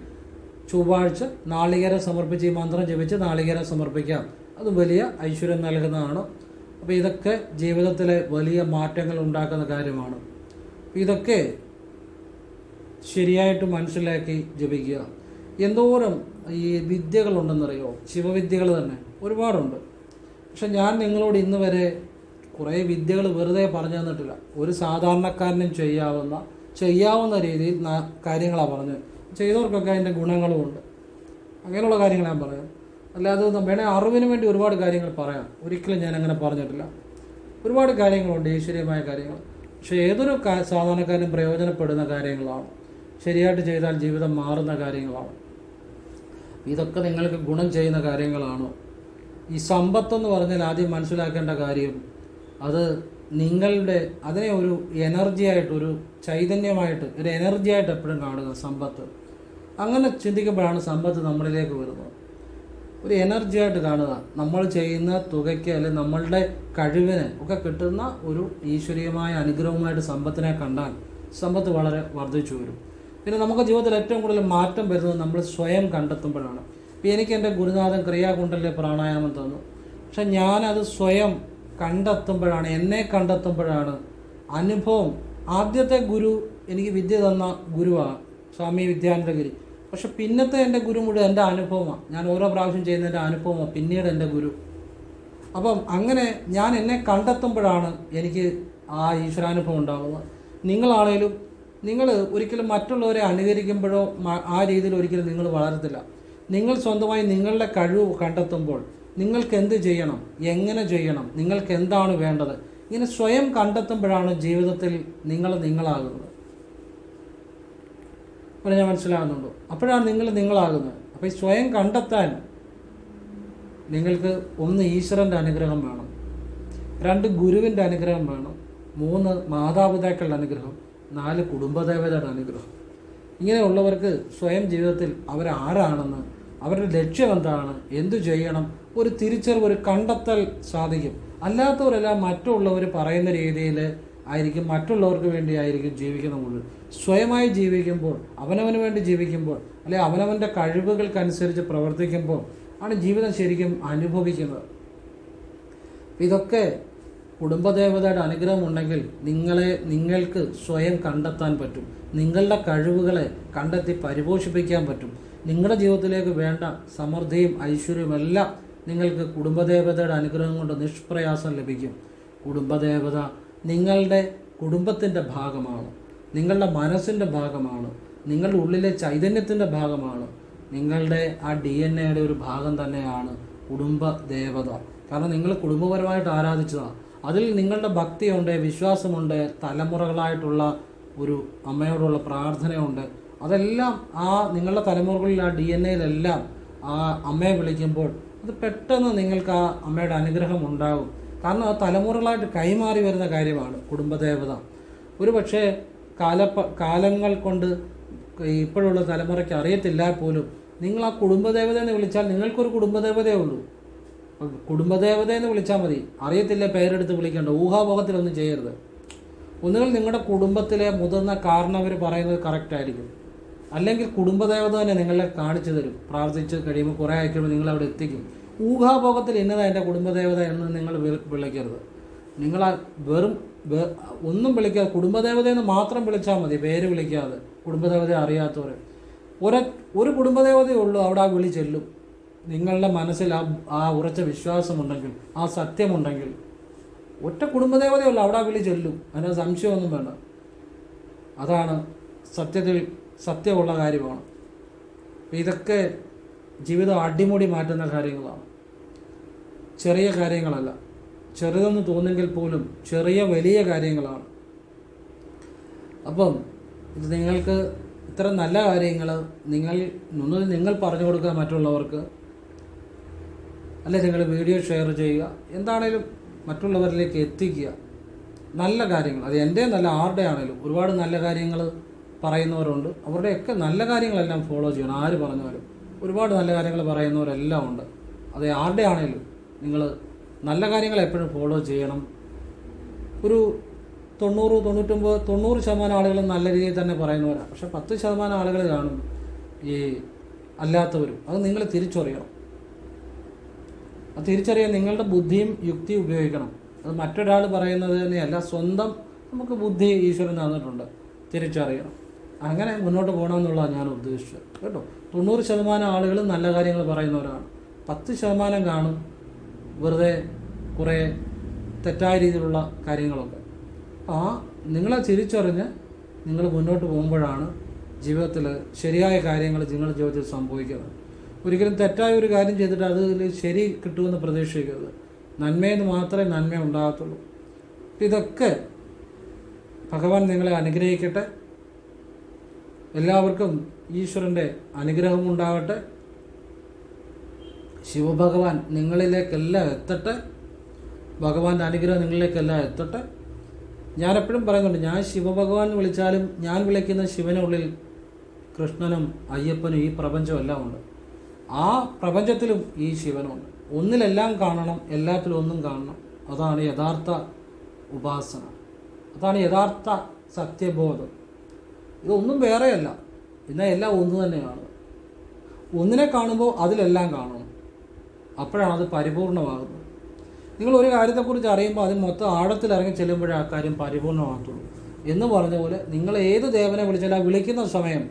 [SPEAKER 1] ചൊവ്വാഴ്ച നാളികേരം സമർപ്പിച്ച് ഈ മന്ത്രം ജപിച്ച് നാളികേരം സമർപ്പിക്കാം. അത് വലിയ ഐശ്വര്യം നൽകുന്നതാണ്. അപ്പോൾ ഇതൊക്കെ ജീവിതത്തിലെ വലിയ മാറ്റങ്ങൾ ഉണ്ടാക്കുന്ന കാര്യമാണ്. ഇതൊക്കെ ശരിയായിട്ട് മനസ്സിലാക്കി ജപിക്കുക. എന്തോരം ഈ വിദ്യകളുണ്ടെന്നറിയോ? ശിവവിദ്യകൾ തന്നെ ഒരുപാടുണ്ട്. പക്ഷെ ഞാൻ നിങ്ങളോട് ഇന്ന് വരെ കുറേ വിദ്യകൾ വെറുതെ പറഞ്ഞു തന്നിട്ടില്ല. ഒരു സാധാരണക്കാരനും ചെയ്യാവുന്ന രീതിയിൽ കാര്യങ്ങളാണ് പറഞ്ഞത്. ചെയ്തവർക്കൊക്കെ അതിൻ്റെ ഗുണങ്ങളും ഉണ്ട്. അങ്ങനെയുള്ള കാര്യങ്ങൾ ഞാൻ പറയാം. അല്ലാതെ വേണേൽ അറിവിന് വേണ്ടി ഒരുപാട് കാര്യങ്ങൾ പറയാം. ഒരിക്കലും ഞാൻ അങ്ങനെ പറഞ്ഞിട്ടില്ല. ഒരുപാട് കാര്യങ്ങളുണ്ട്, ഈശ്വരീയമായ കാര്യങ്ങൾ. പക്ഷേ ഏതൊരു സാധാരണക്കാരനും പ്രയോജനപ്പെടുന്ന കാര്യങ്ങളാണ്. ശരിയായിട്ട് ചെയ്താൽ ജീവിതം മാറുന്ന കാര്യങ്ങളാണ്. ഇതൊക്കെ നിങ്ങൾക്ക് ഗുണം ചെയ്യുന്ന കാര്യങ്ങളാണോ? ഈ സമ്പത്തെന്ന് പറഞ്ഞാൽ ആദ്യം മനസ്സിലാക്കേണ്ട കാര്യം, അത് നിങ്ങളുടെ അതിനെ ഒരു എനർജിയായിട്ട്, ഒരു ചൈതന്യമായിട്ട്, ഒരു എനർജിയായിട്ട് എപ്പോഴും കാണുക സമ്പത്ത്. അങ്ങനെ ചിന്തിക്കുമ്പോഴാണ് സമ്പത്ത് നമ്മളിലേക്ക് വരുന്നത്. ഒരു എനർജിയായിട്ട് കാണുക. നമ്മൾ ചെയ്യുന്ന തുകയ്ക്ക് അല്ലെങ്കിൽ നമ്മളുടെ കഴിവിന് ഒക്കെ കിട്ടുന്ന ഒരു ഈശ്വരീയമായ അനുഗ്രഹവുമായിട്ട് സമ്പത്തിനെ കണ്ടാൽ സമ്പത്ത് വളരെ വർദ്ധിച്ചു വരും. പിന്നെ നമുക്ക് ജീവിതത്തിൽ ഏറ്റവും കൂടുതൽ മാറ്റം വരുന്നത് നമ്മൾ സ്വയം കണ്ടെത്തുമ്പോഴാണ്. ഇപ്പം എനിക്ക് എൻ്റെ ഗുരുനാഥൻ ക്രിയാകുണ്ടലിലെ പ്രാണായാമം തന്നു. പക്ഷെ ഞാനത് സ്വയം കണ്ടെത്തുമ്പോഴാണ്, എന്നെ കണ്ടെത്തുമ്പോഴാണ് അനുഭവം. ആദ്യത്തെ ഗുരു എനിക്ക് വിദ്യ തന്ന ഗുരുവാണ് സ്വാമി വിദ്യാനന്ദഗിരി. പക്ഷെ പിന്നത്തെ എൻ്റെ ഗുരു മുഴുവൻ എൻ്റെ അനുഭവമാണ്. ഞാൻ ഓരോ പ്രാവശ്യം ചെയ്യുന്ന എൻ്റെ അനുഭവമാണ് പിന്നീട് എൻ്റെ ഗുരു. അപ്പം അങ്ങനെ ഞാൻ എന്നെ കണ്ടെത്തുമ്പോഴാണ് എനിക്ക് ആ ഈശ്വരാനുഭവം ഉണ്ടാകുന്നത്. നിങ്ങളാണേലും നിങ്ങൾ ഒരിക്കലും മറ്റുള്ളവരെ അനുകരിക്കുമ്പോഴോ ആ രീതിയിൽ ഒരിക്കലും നിങ്ങൾ വളരത്തില്ല. നിങ്ങൾ സ്വന്തമായി നിങ്ങളുടെ കഴിവ് കണ്ടെത്തുമ്പോൾ നിങ്ങൾക്ക് എന്ത് ചെയ്യണം, എങ്ങനെ ചെയ്യണം, നിങ്ങൾക്ക് എന്താണ് വേണ്ടത്, ഇങ്ങനെ സ്വയം കണ്ടെത്തുമ്പോഴാണ് ജീവിതത്തിൽ നിങ്ങളാകുന്നത്. അപ്പോൾ ഞാൻ മനസ്സിലാകുന്നുണ്ടോ? അപ്പോഴാണ് നിങ്ങളാകുന്നത്. അപ്പോൾ ഈ സ്വയം കണ്ടെത്താൻ നിങ്ങൾക്ക് 1 ഈശ്വരൻ്റെ അനുഗ്രഹം വേണം, 2 ഗുരുവിൻ്റെ അനുഗ്രഹം വേണം, 3 മാതാപിതാക്കളുടെ അനുഗ്രഹം, 4 കുടുംബദേവതയുടെ അനുഗ്രഹം. ഇങ്ങനെയുള്ളവർക്ക് സ്വയം ജീവിതത്തിൽ അവരാരാണെന്ന്, അവരുടെ ലക്ഷ്യം എന്താണ്, എന്തു ചെയ്യണം, ഒരു തിരിച്ചറിവ്, ഒരു കണ്ടെത്തൽ സാധിക്കും. അല്ലാത്തവരെല്ലാം മറ്റുള്ളവർ പറയുന്ന രീതിയിൽ ആയിരിക്കും, മറ്റുള്ളവർക്ക് വേണ്ടി ആയിരിക്കും ജീവിക്കുന്ന മുഴുവൻ. സ്വയമായി ജീവിക്കുമ്പോൾ, അവനവന് വേണ്ടി ജീവിക്കുമ്പോൾ, അല്ലെങ്കിൽ അവനവൻ്റെ കഴിവുകൾക്കനുസരിച്ച് പ്രവർത്തിക്കുമ്പോൾ ആണ് ജീവിതം ശരിക്കും അനുഭവിക്കുന്നത്. ഇതൊക്കെ കുടുംബദേവതയുടെ അനുഗ്രഹം ഉണ്ടെങ്കിൽ നിങ്ങൾക്ക് സ്വയം കണ്ടെത്താൻ പറ്റും. നിങ്ങളുടെ കഴിവുകളെ കണ്ടെത്തി പരിപോഷിപ്പിക്കാൻ പറ്റും. നിങ്ങളുടെ ജീവിതത്തിലേക്ക് വേണ്ട സമൃദ്ധിയും ഐശ്വര്യവും എല്ലാം നിങ്ങൾക്ക് കുടുംബദേവതയുടെ അനുഗ്രഹം കൊണ്ട് നിഷ്പ്രയാസം ലഭിക്കും. കുടുംബദേവത നിങ്ങളുടെ കുടുംബത്തിൻ്റെ ഭാഗമാണ്, നിങ്ങളുടെ മനസ്സിൻ്റെ ഭാഗമാണ്, നിങ്ങളുടെ ഉള്ളിലെ ചൈതന്യത്തിൻ്റെ ഭാഗമാണ്, നിങ്ങളുടെ ആ DNA ഒരു ഭാഗം തന്നെയാണ് കുടുംബദേവത. കാരണം നിങ്ങൾ കുടുംബപരമായിട്ട് ആരാധിച്ചതാണ്. അതിൽ നിങ്ങളുടെ ഭക്തിയുണ്ട്, വിശ്വാസമുണ്ട്, തലമുറകളായിട്ടുള്ള ഒരു അമ്മയോടുള്ള പ്രാർത്ഥനയുണ്ട്. അതെല്ലാം ആ നിങ്ങളുടെ തലമുറകളിൽ ആ DNA ആ അമ്മയെ വിളിക്കുമ്പോൾ അത് പെട്ടെന്ന് നിങ്ങൾക്ക് ആ അമ്മയുടെ അനുഗ്രഹം ഉണ്ടാകും. കാരണം അത് തലമുറകളായിട്ട് കൈമാറി വരുന്ന കാര്യമാണ് കുടുംബദേവത. ഒരു പക്ഷേ കാലങ്ങൾ കൊണ്ട് ഇപ്പോഴുള്ള തലമുറയ്ക്ക് അറിയത്തില്ല പോലും, നിങ്ങൾ ആ കുടുംബദേവതയെന്ന് വിളിച്ചാൽ നിങ്ങൾക്കൊരു കുടുംബദേവതയേ ഉള്ളൂ. കുടുംബദേവതയെന്ന് വിളിച്ചാൽ മതി, അറിയത്തില്ല പേരെടുത്ത് വിളിക്കേണ്ട, ഊഹാപോഹത്തിലൊന്നും ചെയ്യരുത്. ഒന്നുകിൽ നിങ്ങളുടെ കുടുംബത്തിലെ മുതിർന്ന കാരണവർ പറയുന്നത് കറക്റ്റായിരിക്കും, അല്ലെങ്കിൽ കുടുംബദേവത തന്നെ നിങ്ങളെ കാണിച്ചു തരും. പ്രാർത്ഥിച്ച് കഴിയുമ്പോൾ കുറേ ആയിക്കഴിയുമ്പോൾ നിങ്ങളവിടെ എത്തിക്കും. ഊഹാഭോഗത്തിൽ ഇന്നതാ എൻ്റെ കുടുംബദേവത എന്ന് നിങ്ങൾ വിളിക്കരുത്. നിങ്ങൾ വെറും ഒന്നും വിളിക്കാതെ കുടുംബദേവതയെന്ന് മാത്രം വിളിച്ചാൽ മതി, പേര് വിളിക്കാതെ. കുടുംബദേവതയെ അറിയാത്തവർ ഒരു കുടുംബദേവതയേ ഉള്ളൂ, അവിടെ ആ വിളി ചെല്ലും. നിങ്ങളുടെ മനസ്സിൽ ആ ഉറച്ച വിശ്വാസമുണ്ടെങ്കിൽ, ആ സത്യമുണ്ടെങ്കിൽ, ഒറ്റ കുടുംബദേവതയുള്ളൂ, അവിടെ ആ വിളി ചെല്ലും. അതിന് സംശയമൊന്നും വേണ്ട. അതാണ് സത്യമുള്ള കാര്യമാണ്. ഇതൊക്കെ ജീവിതം അടിമുടി മാറ്റുന്ന കാര്യങ്ങളാണ്, ചെറിയ കാര്യങ്ങളല്ല. ചെറുതെന്ന് തോന്നുമെങ്കിൽ പോലും വലിയ കാര്യങ്ങളാണ്. അപ്പം ഇത് നിങ്ങൾക്ക് ഇത്തരം നല്ല കാര്യങ്ങൾ നിങ്ങൾ പറഞ്ഞു കൊടുക്കുക മറ്റുള്ളവർക്ക്, അല്ലെ നിങ്ങൾ വീഡിയോ ഷെയർ ചെയ്യുക, എന്താണേലും മറ്റുള്ളവരിലേക്ക് എത്തിക്കുക. നല്ല കാര്യങ്ങൾ, അത് എൻ്റെ നല്ല ആരുടെ ആണേലും ഒരുപാട് നല്ല കാര്യങ്ങൾ പറയുന്നവരുണ്ട്. അവരുടെയൊക്കെ നല്ല കാര്യങ്ങളെല്ലാം ഫോളോ ചെയ്യണം. ആര് പറഞ്ഞാലും ഒരുപാട് നല്ല കാര്യങ്ങൾ പറയുന്നവരെല്ലാം ഉണ്ട്. അത് ആരുടെ ആണേലും നിങ്ങൾ നല്ല കാര്യങ്ങൾ എപ്പോഴും ഫോളോ ചെയ്യണം. ഒരു 90% ആളുകളും നല്ല രീതിയിൽ തന്നെ പറയുന്നവരാണ്. പക്ഷെ 10% ആളുകൾ കാണും ഈ അല്ലാത്തവരും. അത് നിങ്ങൾ തിരിച്ചറിയണം. അത് തിരിച്ചറിയാൻ നിങ്ങളുടെ ബുദ്ധിയും യുക്തിയും ഉപയോഗിക്കണം. അത് മറ്റൊരാൾ പറയുന്നത് തന്നെയല്ല, സ്വന്തം നമുക്ക് ബുദ്ധി ഈശ്വരൻ തന്നിട്ടുണ്ട്, തിരിച്ചറിയണം. അങ്ങനെ മുന്നോട്ട് പോകണമെന്നുള്ളതാണ് ഞാൻ ഉദ്ദേശിച്ചത് കേട്ടോ. 90% ആളുകൾ നല്ല കാര്യങ്ങൾ പറയുന്നവരാണ്. 10% കാണും വെറുതെ കുറേ തെറ്റായ രീതിയിലുള്ള കാര്യങ്ങളൊക്കെ. നിങ്ങളെ തിരിച്ചറിഞ്ഞ് നിങ്ങൾ മുന്നോട്ട് പോകുമ്പോഴാണ് ജീവിതത്തിൽ ശരിയായ കാര്യങ്ങൾ നിങ്ങളുടെ ജീവിതത്തിൽ സംഭവിക്കുന്നത്. ഒരിക്കലും തെറ്റായ ഒരു കാര്യം ചെയ്തിട്ട് അതിൽ ശരി കിട്ടുമെന്ന് പ്രതീക്ഷിക്കരുത്. നന്മയെന്ന് മാത്രമേ നന്മ ഉണ്ടാകത്തുള്ളൂ. ഇതൊക്കെ ഭഗവാൻ നിങ്ങളെ അനുഗ്രഹിക്കട്ടെ. എല്ലാവർക്കും ഈശ്വരൻ്റെ അനുഗ്രഹം ഉണ്ടാകട്ടെ. ശിവഭഗവാൻ നിങ്ങളിലേക്കെല്ലാം എത്തട്ടെ. ഭഗവാന്റെ അനുഗ്രഹം നിങ്ങളിലേക്കെല്ലാം എത്തട്ടെ. ഞാനെപ്പോഴും പറയുന്നുണ്ട്, ഞാൻ ശിവഭഗവാൻ എന്ന് വിളിച്ചാലും ഞാൻ വിളിക്കുന്ന ശിവനുള്ളിൽ കൃഷ്ണനും അയ്യപ്പനും ഈ പ്രപഞ്ചമെല്ലാം ഉണ്ട്. ആ പ്രപഞ്ചത്തിലും ഈ ശിവനുണ്ട്. ഒന്നിലെല്ലാം കാണണം, എല്ലാത്തിലും ഒന്നും കാണണം. അതാണ് യഥാർത്ഥ ഉപാസന, അതാണ് യഥാർത്ഥ സത്യബോധം. ഇതൊന്നും വേറെയല്ല, എന്നാൽ എല്ലാം ഒന്ന് തന്നെയാണ്. ഒന്നിനെ കാണുമ്പോൾ അതിലെല്ലാം കാണണം, അപ്പോഴാണ് അത് പരിപൂർണമാകുന്നത്. നിങ്ങൾ ഒരു കാര്യത്തെക്കുറിച്ച് അറിയുമ്പോൾ അതിന് മൊത്തം ആഴത്തിൽ ഇറങ്ങി ചെല്ലുമ്പോഴേ ആ കാര്യം പരിപൂർണമാകത്തുള്ളൂ. എന്ന് പറഞ്ഞ പോലെ നിങ്ങൾ ഏത് ദേവനെ വിളിച്ചാലും ആ വിളിക്കുന്ന സമയം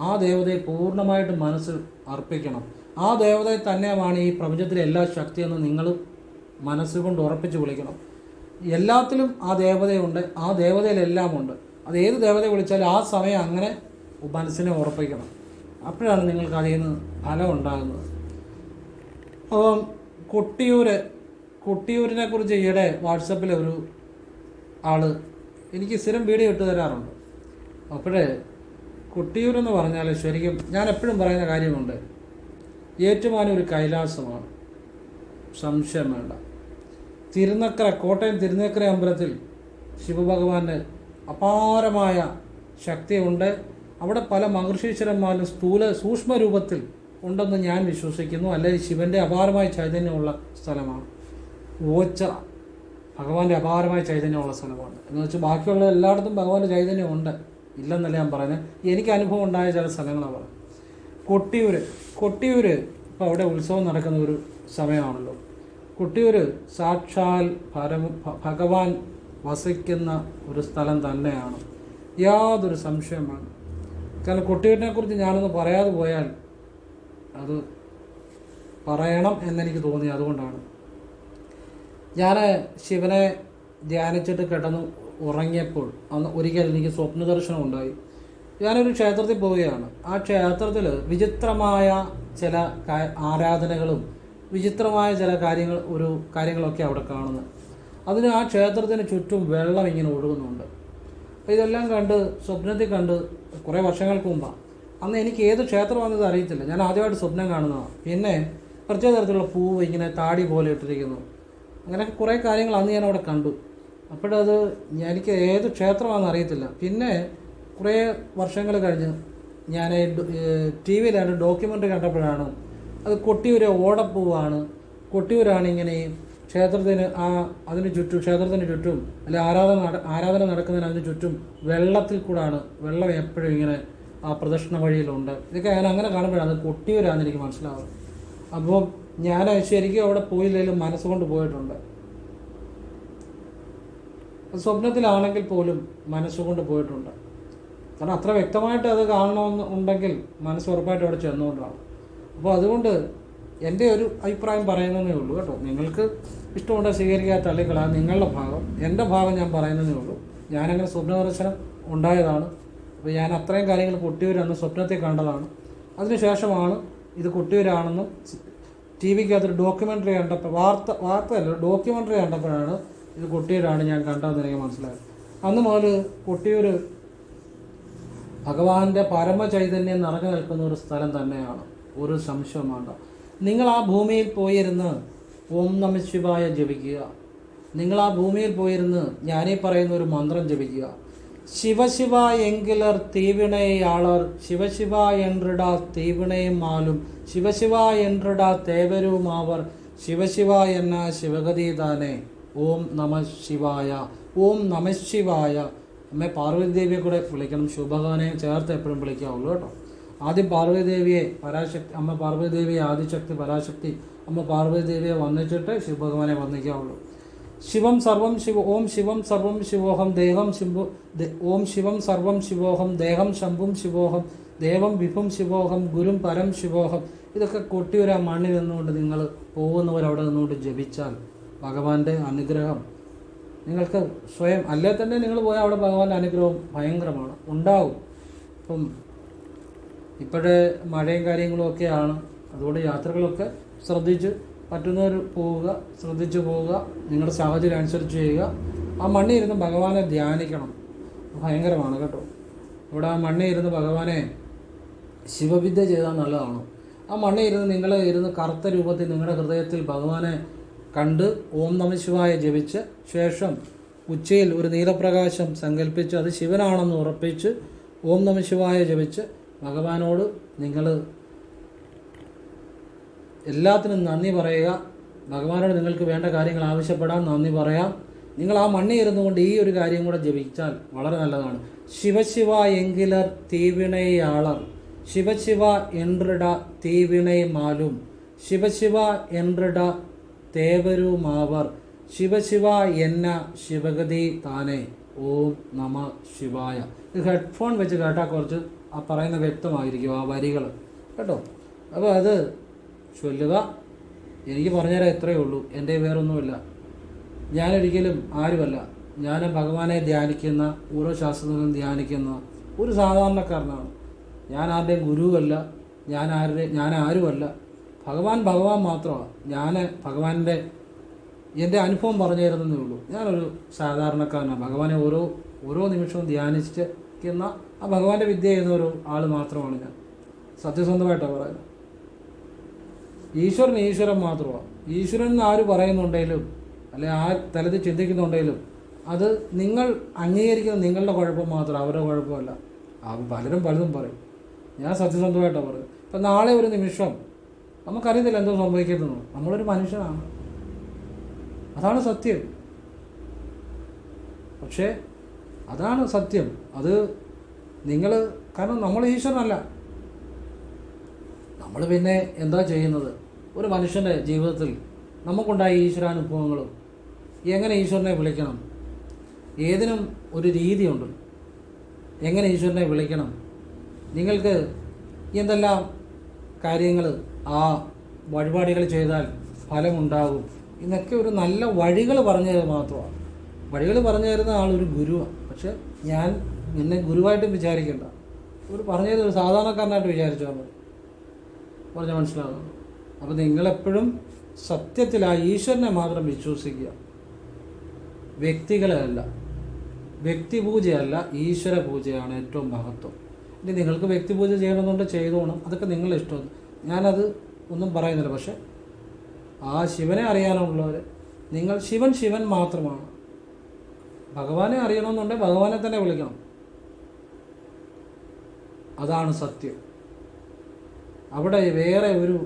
[SPEAKER 1] ആ ദേവതയെ പൂർണ്ണമായിട്ട് മനസ്സിൽ അർപ്പിക്കണം. ആ ദേവതയെ തന്നെയാണ് ഈ പ്രപഞ്ചത്തിലെ എല്ലാ ശക്തിയെന്ന് നിങ്ങൾ മനസ്സുകൊണ്ട് ഉറപ്പിച്ച് വിളിക്കണം. എല്ലാത്തിലും ആ ദേവതയുണ്ട്, ആ ദേവതയിലെല്ലാം ഉണ്ട്. അത് ഏത് ദേവതയെ വിളിച്ചാലും ആ സമയം അങ്ങനെ മനസ്സിനെ ഉറപ്പിക്കണം. അപ്പോഴാണ് നിങ്ങൾക്ക് അതിൽ നിന്ന് ഫലം ഉണ്ടാകുന്നത്. അപ്പം കൊട്ടിയൂരിനെ കുറിച്ച് ഈയിടെ വാട്സപ്പിൽ ഒരു ആൾ എനിക്ക് സ്ഥിരം വീഡിയോ ഇട്ട് തരാറുണ്ട്. അപ്പോഴേ കൊട്ടിയൂരെന്ന് പറഞ്ഞാൽ ശരിക്കും ഞാൻ എപ്പോഴും പറയുന്ന കാര്യമുണ്ട്, ഏറ്റുമാനൂർ ഒരു കൈലാസമാണ്, സംശയം വേണ്ട. കോട്ടയം തിരുനക്കര അമ്പലത്തിൽ ശിവഭഗവാന്റെ അപാരമായ ശക്തിയുണ്ട്. അവിടെ പല മഹർഷീശ്വരന്മാരും സൂക്ഷ്മ രൂപത്തിൽ ഉണ്ടെന്ന് ഞാൻ വിശ്വസിക്കുന്നു. അല്ലെങ്കിൽ ശിവൻ്റെ അപാരമായ ചൈതന്യമുള്ള സ്ഥലമാണ്. ഓച്ചിറ ഭഗവാന്റെ അപാരമായ ചൈതന്യമുള്ള സ്ഥലമാണ്. എന്ന് വെച്ചാൽ ബാക്കിയുള്ള എല്ലായിടത്തും ഭഗവാന്റെ ചൈതന്യം ഉണ്ട്, ഇല്ലെന്നല്ല ഞാൻ പറയുന്നത്. എനിക്ക് അനുഭവം ഉണ്ടായ ചില സ്ഥലങ്ങളാണ് പറയുന്നത്. കൊട്ടിയൂർ ഇപ്പോൾ അവിടെ ഉത്സവം നടക്കുന്ന ഒരു സമയമാണല്ലോ. കൊട്ടിയൂർ സാക്ഷാൽ ഭഗവാൻ വസിക്കുന്ന ഒരു സ്ഥലം തന്നെയാണ്, യാതൊരു സംശയം വേണം. കാരണം കൊട്ടിയൂരിനെ കുറിച്ച് ഞാനൊന്ന് പറയാതെ പോയാൽ അത് പറയണം എന്നെനിക്ക് തോന്നി. അതുകൊണ്ടാണ് ഞാൻ ശിവനെ ധ്യാനിച്ചിട്ട് കിടന്ന് ഉറങ്ങിയപ്പോൾ അന്ന് ഒരിക്കൽ എനിക്ക് സ്വപ്നദർശനം ഉണ്ടായി. ഞാനൊരു ക്ഷേത്രത്തിൽ പോവുകയാണ്. ആ ക്ഷേത്രത്തിൽ വിചിത്രമായ ചില ആരാധനകളും വിചിത്രമായ ചില കാര്യങ്ങളൊക്കെ അവിടെ കാണുന്നത്. അതിന് ആ ക്ഷേത്രത്തിന് ചുറ്റും വെള്ളം ഇങ്ങനെ ഒഴുകുന്നുണ്ട്. അപ്പോൾ ഇതെല്ലാം സ്വപ്നത്തിൽ കണ്ട് കുറേ വർഷങ്ങൾക്ക് മുമ്പാണ്. അന്ന് എനിക്ക് ഏത് ക്ഷേത്രമാണെന്നത് അറിയത്തില്ല, ഞാൻ ആദ്യമായിട്ട് സ്വപ്നം കാണുന്നതാണ്. പിന്നെ പ്രത്യേക തരത്തിലുള്ള പൂവ് ഇങ്ങനെ താടി പോലെ ഇട്ടിരിക്കുന്നു. അങ്ങനെ കുറേ കാര്യങ്ങൾ അന്ന് ഞാൻ അവിടെ കണ്ടു. അപ്പോഴത് എനിക്ക് ഏത് ക്ഷേത്രമാണെന്ന് അറിയത്തില്ല. പിന്നെ കുറേ വർഷങ്ങൾ കഴിഞ്ഞ് ഞാൻ TV-ലാണ് ഡോക്യുമെൻ്ററി കണ്ടപ്പോഴാണ് അത് കൊട്ടിയൂർ ഓടപ്പൂവാണ്. കൊട്ടിയൂരാണ് ഇങ്ങനെ ക്ഷേത്രത്തിന് ക്ഷേത്രത്തിന് ചുറ്റും അല്ലെ ആരാധന നടക്കുന്നതിന് അതിന് ചുറ്റും വെള്ളത്തിൽ കൂടാണ്, വെള്ളം എപ്പോഴും ഇങ്ങനെ ആ പ്രദക്ഷിണ വഴിയിലുണ്ട്. ഇതൊക്കെ ഞാൻ അങ്ങനെ കാണുമ്പോഴാണ് അത് കൊട്ടിയൂരാണെന്ന് എനിക്ക് മനസ്സിലാവുന്നത്. അപ്പോൾ ഞാൻ ശരിക്കും അവിടെ പോയില്ലെങ്കിലും മനസ്സുകൊണ്ട് പോയിട്ടുണ്ട്. സ്വപ്നത്തിലാണെങ്കിൽ പോലും മനസ്സുകൊണ്ട് പോയിട്ടുണ്ട്. കാരണം അത്ര വ്യക്തമായിട്ട് അത് കാണണമെന്നുണ്ടെങ്കിൽ മനസ്സ് ഉറപ്പായിട്ട് അവിടെ ചെന്നുകൊണ്ടാണ്. അപ്പോൾ അതുകൊണ്ട് എൻ്റെ ഒരു അഭിപ്രായം പറയുന്നതേ ഉള്ളൂ കേട്ടോ. നിങ്ങൾക്ക് ഇഷ്ടമുണ്ടെങ്കിൽ സ്വീകരിക്കാത്ത തള്ളിക്കളാ, നിങ്ങളുടെ ഭാഗം. എൻ്റെ ഭാഗം ഞാൻ പറയുന്നതേ ഉള്ളൂ. ഞാനങ്ങനെ സ്വപ്നദർശനം ഉണ്ടായതാണ്. അപ്പോൾ ഞാൻ അത്രയും കാര്യങ്ങൾ കൊട്ടിയൂരെന്ന് സ്വപ്നത്തിൽ കണ്ടതാണ്. അതിനുശേഷമാണ് ഇത് കൊട്ടിയൂരാണെന്നും TV-ക്കകത്തൊരു ഡോക്യുമെൻ്ററി കണ്ടപ്പോൾ ഡോക്യുമെൻ്ററി കണ്ടപ്പോഴാണ് ഇത് കൊട്ടിയൂരാണ് ഞാൻ കണ്ടതെന്ന് എനിക്ക് മനസ്സിലായത്. അന്ന് മുതൽ കൊട്ടിയൂർ ഭഗവാന്റെ പരമചൈതന്യം നിറഞ്ഞു നിൽക്കുന്ന ഒരു സ്ഥലം തന്നെയാണ്, ഒരു സംശയം വേണ്ട. നിങ്ങൾ ആ ഭൂമിയിൽ പോയിരുന്ന് ഓം നമഃ ശിവായ ജപിക്കുക. നിങ്ങൾ ആ ഭൂമിയിൽ പോയിരുന്ന് ഞാനീ പറയുന്ന ഒരു മന്ത്രം ജപിക്കുക. ശിവശിവ എങ്കിലർ തീവിണയാളർ ശിവശിവ என்றிடா തീവിണയും മാലും ശിവശിവ என்றிடா തേവരുമാവർ ശിവശിവ എന്ന ശിവഗതിതാനെ ഓം നമഃ ശിവായ. ഓം നമഃ ശിവായ. അമ്മ പാർവതിദേവിയെ കൂടെ വിളിക്കണം, ശിവഭഗവാനെ ചേർത്ത് എപ്പോഴും വിളിക്കാവുള്ളൂ കേട്ടോ. ആദ്യം പാർവതിദേവിയെ അമ്മ പാർവതിദേവിയെ ആദിശക്തി പരാശക്തി അമ്മ പാർവതിദേവിയെ വന്നിച്ചിട്ട് ശിവഭഗവാനെ വന്നിക്കാവുള്ളൂ. ശിവം സർവം ഓം ശിവം സർവം ശിവോഹം ദേഹം ശിവോ ഓം ശിവം സർവം ശിവോഹം ദേഹം ശംഭും ശിവോഹം ദേവം വിഭും ശിവോഹം ഗുരും പരം ശിവോഹം. ഇതൊക്കെ കൊട്ടിയൂർ ആ മണ്ണിൽ നിന്നുകൊണ്ട് നിങ്ങൾ പോകുന്നവരവിടെ നിന്നുകൊണ്ട് ജപിച്ചാൽ ഭഗവാന്റെ അനുഗ്രഹം നിങ്ങൾക്ക് സ്വയം അല്ലേ തന്നെ നിങ്ങൾ പോയാൽ അവിടെ ഭഗവാന്റെ അനുഗ്രഹം ഭയങ്കരമാണ്, ഉണ്ടാവും. ഇപ്പം ഇപ്പോഴേ മഴയും കാര്യങ്ങളും ഒക്കെയാണ്. അതുകൊണ്ട് യാത്രകളൊക്കെ പറ്റുന്നവർ ശ്രദ്ധിച്ച് പോവുക. നിങ്ങളുടെ സാഹചര്യം അനുസരിച്ച് ചെയ്യുക. ആ മണ്ണിൽ ഇരുന്ന് ഭഗവാനെ ധ്യാനിക്കണം, ഭയങ്കരമാണ് കേട്ടോ. ഇവിടെ ആ മണ്ണിൽ ഇരുന്ന് ഭഗവാനെ ശിവവിദ്യ ചെയ്താൽ നല്ലതാണ്. ആ മണ്ണിൽ ഇരുന്ന് നിങ്ങൾ ഇരുന്ന് കറുത്ത രൂപത്തിൽ നിങ്ങളുടെ ഹൃദയത്തിൽ ഭഗവാനെ കണ്ട് ഓം നമഃ ശിവായ ജപിച്ച് ശേഷം ഉച്ചയിൽ ഒരു നീലപ്രകാശം സങ്കല്പിച്ച് അത് ശിവനാണെന്ന് ഉറപ്പിച്ച് ഓം നമഃ ശിവായ ജപിച്ച് ഭഗവാനോട് നിങ്ങൾ എല്ലാത്തിനും നന്ദി പറയുക. ഭഗവാനോട് നിങ്ങൾക്ക് വേണ്ട കാര്യങ്ങൾ ആവശ്യപ്പെടാൻ നന്ദി പറയാം. നിങ്ങൾ ആ മണ്ണിൽ ഇരുന്നു കൊണ്ട് ഈ ഒരു കാര്യം കൂടെ ജപിച്ചാൽ വളരെ നല്ലതാണ്. ശിവശിവ എങ്കിലർ തീവിണയാളർ, ശിവശിവ എൻറിട തീവിണை മാലും, ശിവശിവ എൻറിട തേവരുമാവർ, ശിവശിവ എന്ന ശിവഗതി താനേ, ഓം നമ ശിവായ. ഇത് ഹെഡ്ഫോൺ വെച്ച് കേട്ടാൽ കുറച്ച് ആ പറയുന്ന വ്യക്തമായിരിക്കും ആ വരികൾ കേട്ടോ. അപ്പോൾ അത് ചൊല്ലുക. എനിക്ക് പറഞ്ഞുതരാൻ ഇത്രയേ ഉള്ളൂ, എൻ്റെ വേറൊന്നുമില്ല. ഞാനൊരിക്കലും ആരുമല്ല. ഞാൻ ഭഗവാനെ ധ്യാനിക്കുന്ന, ഓരോ ശാസ്ത്രജ്ഞനും ധ്യാനിക്കുന്ന ഒരു സാധാരണക്കാരനാണ്. ഞാൻ ആരുടെയും ഗുരുവല്ല, ഞാൻ ആരുമല്ല. ഭഗവാൻ മാത്രമാണ്. ഞാൻ ഭഗവാന്റെ എൻ്റെ അനുഭവം പറഞ്ഞു തരുന്നതേ ഉള്ളൂ. ഞാനൊരു സാധാരണക്കാരനാണ്. ഭഗവാനെ ഓരോ നിമിഷവും ധ്യാനിച്ചിരിക്കുന്ന ആ ഭഗവാന്റെ വിദ്യ ചെയ്യുന്ന ഒരു ആൾ മാത്രമാണ് ഞാൻ. സത്യസന്ധമായിട്ടാണ് പറയുന്നത്. ഈശ്വരൻ മാത്രമാണ്. ഈശ്വരൻ എന്ന് ആര് പറയുന്നുണ്ടെങ്കിലും അല്ലെ ആ തലത്തിൽ ചിന്തിക്കുന്നുണ്ടെങ്കിലും അത് നിങ്ങൾ അംഗീകരിക്കുന്ന നിങ്ങളുടെ കുഴപ്പം മാത്രം, അവരുടെ കുഴപ്പമല്ല. പലതും പറയും. ഞാൻ സത്യസന്ധമായിട്ടാണ് പറയുന്നത്. ഇപ്പം നാളെ ഒരു നിമിഷം നമുക്കറിയത്തില്ല എന്തോ സംഭവിക്കുന്നു. നമ്മളൊരു മനുഷ്യനാണ്, അതാണ് സത്യം. പക്ഷേ അതാണ് സത്യം. അത് നിങ്ങൾ കാരണം നമ്മൾ ഈശ്വരനല്ല. നമ്മൾ പിന്നെ എന്താ ചെയ്യുന്നത്? ഒരു മനുഷ്യൻ്റെ ജീവിതത്തിൽ നമുക്കുണ്ടായ ഈശ്വരാനുഭവങ്ങളും എങ്ങനെ ഈശ്വരനെ വിളിക്കണം, ഏതിനും ഒരു രീതിയുണ്ട്. എങ്ങനെ ഈശ്വരനെ വിളിക്കണം, നിങ്ങൾക്ക് എന്തെല്ലാം കാര്യങ്ങൾ ആ വഴിപാടുകൾ ചെയ്താൽ ഫലമുണ്ടാകും എന്നൊക്കെ ഒരു നല്ല വഴികൾ പറഞ്ഞു തരുന്നത് മാത്രമാണ്. വഴികൾ പറഞ്ഞു തരുന്ന ആളൊരു ഗുരുവാണ്. പക്ഷെ ഞാൻ എന്നെ ഗുരുവായിട്ട് വിചാരിക്കേണ്ട, ഒരു പറഞ്ഞു തരുന്ന ഒരു സാധാരണക്കാരനായിട്ട് വിചാരിച്ചാൽ മതി. പറഞ്ഞാൽ മനസ്സിലാകുന്നു. അപ്പോൾ നിങ്ങളെപ്പോഴും സത്യത്തിൽ ആ ഈശ്വരനെ മാത്രം വിശ്വസിക്കുക, വ്യക്തികളെ അല്ല. വ്യക്തിപൂജയല്ല, ഈശ്വര പൂജയാണ് ഏറ്റവും മഹത്വം. ഇനി നിങ്ങൾക്ക് വ്യക്തിപൂജ ചെയ്യണമെന്നുണ്ട് ചെയ്തോണം, അതൊക്കെ നിങ്ങളുടെ ഇഷ്ടം. ഞാനത് ഒന്നും പറയുന്നില്ല. പക്ഷെ ആ ശിവനെ അറിയാനുള്ളവർ നിങ്ങൾ ശിവൻ മാത്രമാണ്. ഭഗവാനെ അറിയണമെന്നുണ്ടെങ്കിൽ ഭഗവാനെ തന്നെ വിളിക്കണം. അതാണ് സത്യം. അവിടെ വേറെ ഒരു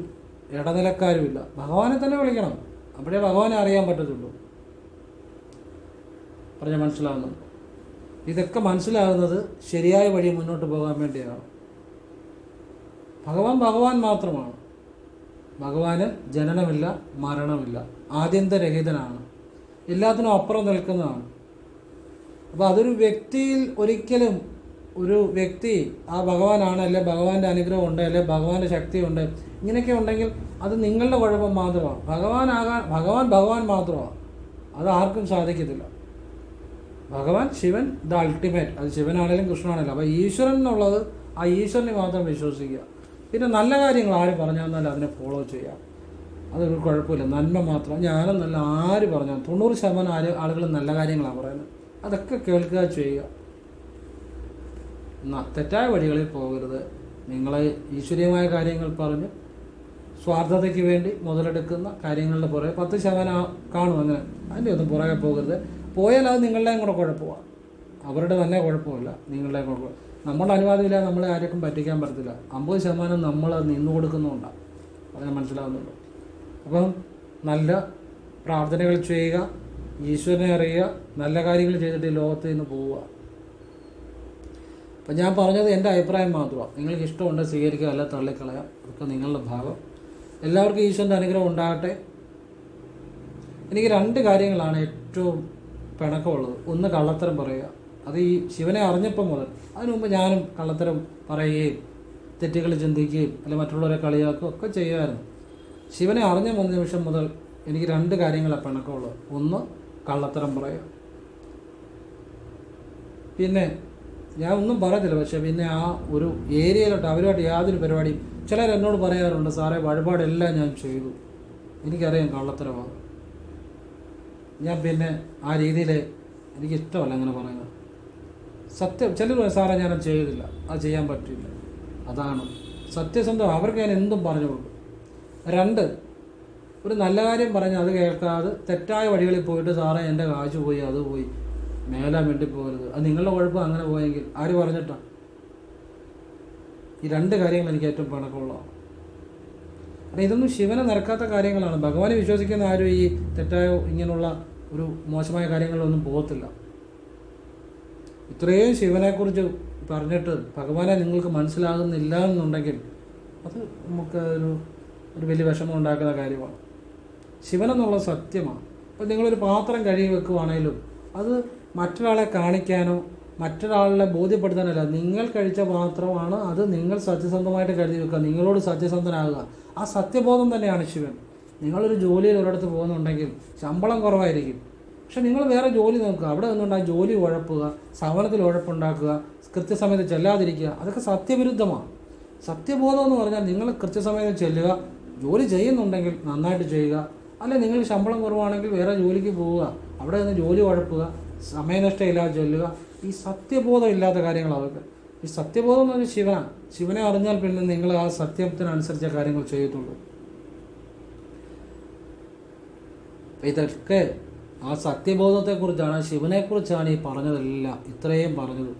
[SPEAKER 1] ഇടനിലക്കാരുമില്ല. ഭഗവാനെ തന്നെ വിളിക്കണം. അവിടെ ഭഗവാനെ അറിയാൻ പറ്റത്തുള്ളൂ. പറഞ്ഞാൽ മനസ്സിലാവുന്നുണ്ട്. ഇതൊക്കെ മനസ്സിലാകുന്നത് ശരിയായ വഴി മുന്നോട്ട് പോകാൻ വേണ്ടിയാണ്. ഭഗവാൻ മാത്രമാണ്. ഭഗവാന് ജനനമില്ല, മരണമില്ല, ആദ്യന്തരഹിതനാണ്, എല്ലാത്തിനും അപ്പുറം നിൽക്കുന്നതാണ്. അപ്പോൾ അതൊരു വ്യക്തിയിൽ ഒരിക്കലും ഒരു വ്യക്തി ആ ഭഗവാനാണ്, അല്ലെ ഭഗവാന്റെ അനുഗ്രഹം ഉണ്ട്, അല്ലെ ഭഗവാന്റെ ശക്തി ഉണ്ട്, ഇങ്ങനെയൊക്കെ ഉണ്ടെങ്കിൽ അത് നിങ്ങളുടെ കുഴപ്പം മാത്രമാണ്. ഭഗവാൻ മാത്രമാണ്. അത് ആർക്കും സാധിക്കത്തില്ല. ഭഗവാൻ ശിവൻ ദ അൾട്ടിമേറ്റ്. അത് ശിവനാണെങ്കിലും കൃഷ്ണനാണെങ്കിലും. അപ്പോൾ ഈശ്വരൻ എന്നുള്ളത് ആ ഈശ്വരനെ മാത്രം വിശ്വസിക്കുക. പിന്നെ നല്ല കാര്യങ്ങൾ ആര് പറഞ്ഞു തന്നാലും അതിനെ ഫോളോ ചെയ്യാം. അതൊരു കുഴപ്പമില്ല. നന്മ മാത്രം. ഞാനും നല്ല ആര് പറഞ്ഞാൽ 90% ആളുകൾ നല്ല കാര്യങ്ങളാണ് പറയുന്നത്. അതൊക്കെ കേൾക്കുക, ചെയ്യുക. തെറ്റായ വഴികളിൽ പോകരുത്. നിങ്ങളെ ഈശ്വരീയമായ കാര്യങ്ങൾ പറഞ്ഞ് സ്വാർത്ഥതയ്ക്ക് വേണ്ടി മുതലെടുക്കുന്ന കാര്യങ്ങളുടെ പുറകെ 10% കാണും. അങ്ങനെ അതിൻ്റെ ഒന്നും പുറകെ പോകരുത്. പോയാൽ അത് നിങ്ങളുടെയും കൂടെ കുഴപ്പമാണ്. അവരുടെ തന്നെ കുഴപ്പമില്ല, നിങ്ങളുടെയും കുഴപ്പമില്ല. നമ്മളുടെ അനുവാദമില്ലാതെ നമ്മളെ ആർക്കും പറ്റിക്കാൻ പറ്റത്തില്ല. 50% നമ്മൾ നിന്നു കൊടുക്കുന്നുണ്ടാണ്. അതിനെ മനസ്സിലാവുന്നുണ്ട്. അപ്പം നല്ല പ്രാർത്ഥനകൾ ചെയ്യുക, ഈശ്വരനെ അറിയുക, നല്ല കാര്യങ്ങൾ ചെയ്തിട്ട് ഈ ലോകത്ത് നിന്ന് പോവുക. അപ്പം ഞാൻ പറഞ്ഞത് എൻ്റെ അഭിപ്രായം മാത്രമാണ്. നിങ്ങൾക്ക് ഇഷ്ടമുണ്ട് സ്വീകരിക്കുക, അല്ല തള്ളിക്കളയാം. അതൊക്കെ നിങ്ങളുടെ ഭാഗം. എല്ലാവർക്കും ഈശ്വരൻ്റെ അനുഗ്രഹം ഉണ്ടാകട്ടെ. എനിക്ക് 2 കാര്യങ്ങളാണ് ഏറ്റവും പിണക്കമുള്ളത്. ഒന്ന്, കള്ളത്തരം പറയുക. അത് ഈ ശിവനെ അറിഞ്ഞപ്പം മുതൽ, അതിനു മുമ്പ് ഞാനും കള്ളത്തരം പറയുകയും തെറ്റുകൾ ചിന്തിക്കുകയും അല്ലെങ്കിൽ മറ്റുള്ളവരെ കളിയാക്കുകയും ഒക്കെ ചെയ്യുമായിരുന്നു. ശിവനെ അറിഞ്ഞ 3 നിമിഷം മുതൽ എനിക്ക് 2 കാര്യങ്ങളാണ് പിണക്കമുള്ളത്. ഒന്ന്, കള്ളത്തരം പറയുക. പിന്നെ ഞാൻ ഒന്നും പറയത്തില്ല, പക്ഷേ പിന്നെ ആ ഒരു ഏരിയയിലോട്ട് അവരുമായിട്ട് യാതൊരു പരിപാടിയും. ചിലർ എന്നോട് പറയാറുണ്ട്, സാറേ വഴിപാടെല്ലാം ഞാൻ ചെയ്തു. എനിക്കറിയാം കള്ളത്തരമാണ്. ഞാൻ പിന്നെ ആ രീതിയിൽ എനിക്കിഷ്ടമല്ല അങ്ങനെ പറയുന്നത്. സത്യം ചിലർ സാറേ ഞാനത് ചെയ്തില്ല, അത് ചെയ്യാൻ പറ്റില്ല. അതാണ് സത്യസന്ധം, അവർക്ക് ഞാൻ എന്തും പറഞ്ഞു കൊടുക്കും. 2, ഒരു നല്ല കാര്യം പറഞ്ഞ് അത് കേൾക്കാതെ തെറ്റായ വഴികളിൽ പോയിട്ട് സാറേ എൻ്റെ കാശ് പോയി, അത് പോയി, മേലാൻ വേണ്ടി പോകരുത്, അത് നിങ്ങളുടെ കുഴപ്പം, അങ്ങനെ പോയെങ്കിൽ ആര് പറഞ്ഞിട്ടാണ്? ഈ 2 കാര്യങ്ങൾ എനിക്ക് ഏറ്റവും പണക്കമുള്ളതാണ്. കാരണം ഇതൊന്നും ശിവനെ നിരക്കാത്ത കാര്യങ്ങളാണ്. ഭഗവാനെ വിശ്വസിക്കുന്ന ആരും ഈ തെറ്റായ ഇങ്ങനെയുള്ള ഒരു മോശമായ കാര്യങ്ങളിലൊന്നും പോകത്തില്ല. ഇത്രയും ശിവനെക്കുറിച്ച് പറഞ്ഞിട്ട് ഭഗവാനെ നിങ്ങൾക്ക് മനസ്സിലാകുന്നില്ല എന്നുണ്ടെങ്കിൽ അത് നമുക്ക് ഒരു വലിയ വിഷമം ഉണ്ടാക്കുന്ന കാര്യമാണ്. ശിവനെന്നുള്ള സത്യമാണ്. അപ്പോൾ നിങ്ങളൊരു പാത്രം കഴുകി വെക്കുവാണെങ്കിലും അത് മറ്റൊരാളെ കാണിക്കാനോ മറ്റൊരാളെ ബോധ്യപ്പെടുത്താനല്ല. നിങ്ങൾ കഴിച്ച പാത്രമാണ്, അത് നിങ്ങൾ സത്യസന്ധമായിട്ട് കരുതി വെക്കുക, നിങ്ങളോട് സത്യസന്ധനാകുക. ആ സത്യബോധം തന്നെയാണ് ശിവൻ. നിങ്ങളൊരു ജോലിയിൽ ഒരിടത്ത് പോകുന്നുണ്ടെങ്കിൽ ശമ്പളം കുറവായിരിക്കും, പക്ഷെ നിങ്ങൾ വേറെ ജോലി നോക്കുക, അവിടെ നിന്നുകൊണ്ട് ആ ജോലി ഉഴപ്പുക, സവനത്തിൽ ഉഴപ്പുണ്ടാക്കുക, കൃത്യസമയത്ത് ചെല്ലാതിരിക്കുക, അതൊക്കെ സത്യവിരുദ്ധമാണ്. സത്യബോധം എന്ന് പറഞ്ഞാൽ നിങ്ങൾ കൃത്യസമയത്ത് ചെല്ലുക, ജോലി ചെയ്യുന്നുണ്ടെങ്കിൽ നന്നായിട്ട് ചെയ്യുക, അല്ലെ നിങ്ങൾ ശമ്പളം കുറവാണെങ്കിൽ വേറെ ജോലിക്ക് പോവുക, അവിടെ നിന്ന് ജോലി ഉഴപ്പുക, സമയനഷ്ടം ഇല്ലാതെ ചെല്ലുക. ഈ സത്യബോധം ഇല്ലാത്ത കാര്യങ്ങൾ അതൊക്കെ. ഈ സത്യബോധം എന്ന് പറഞ്ഞാൽ ശിവനാണ്. ശിവനെ അറിഞ്ഞാൽ പിന്നെ നിങ്ങൾ ആ സത്യത്തിനനുസരിച്ച കാര്യങ്ങൾ ചെയ്യത്തുള്ളൂ. ഇതൊക്കെ ആ സത്യബോധത്തെക്കുറിച്ചാണ്, ശിവനെക്കുറിച്ചാണ് ഈ പറഞ്ഞതെല്ലാം, ഇത്രയും പറഞ്ഞത്.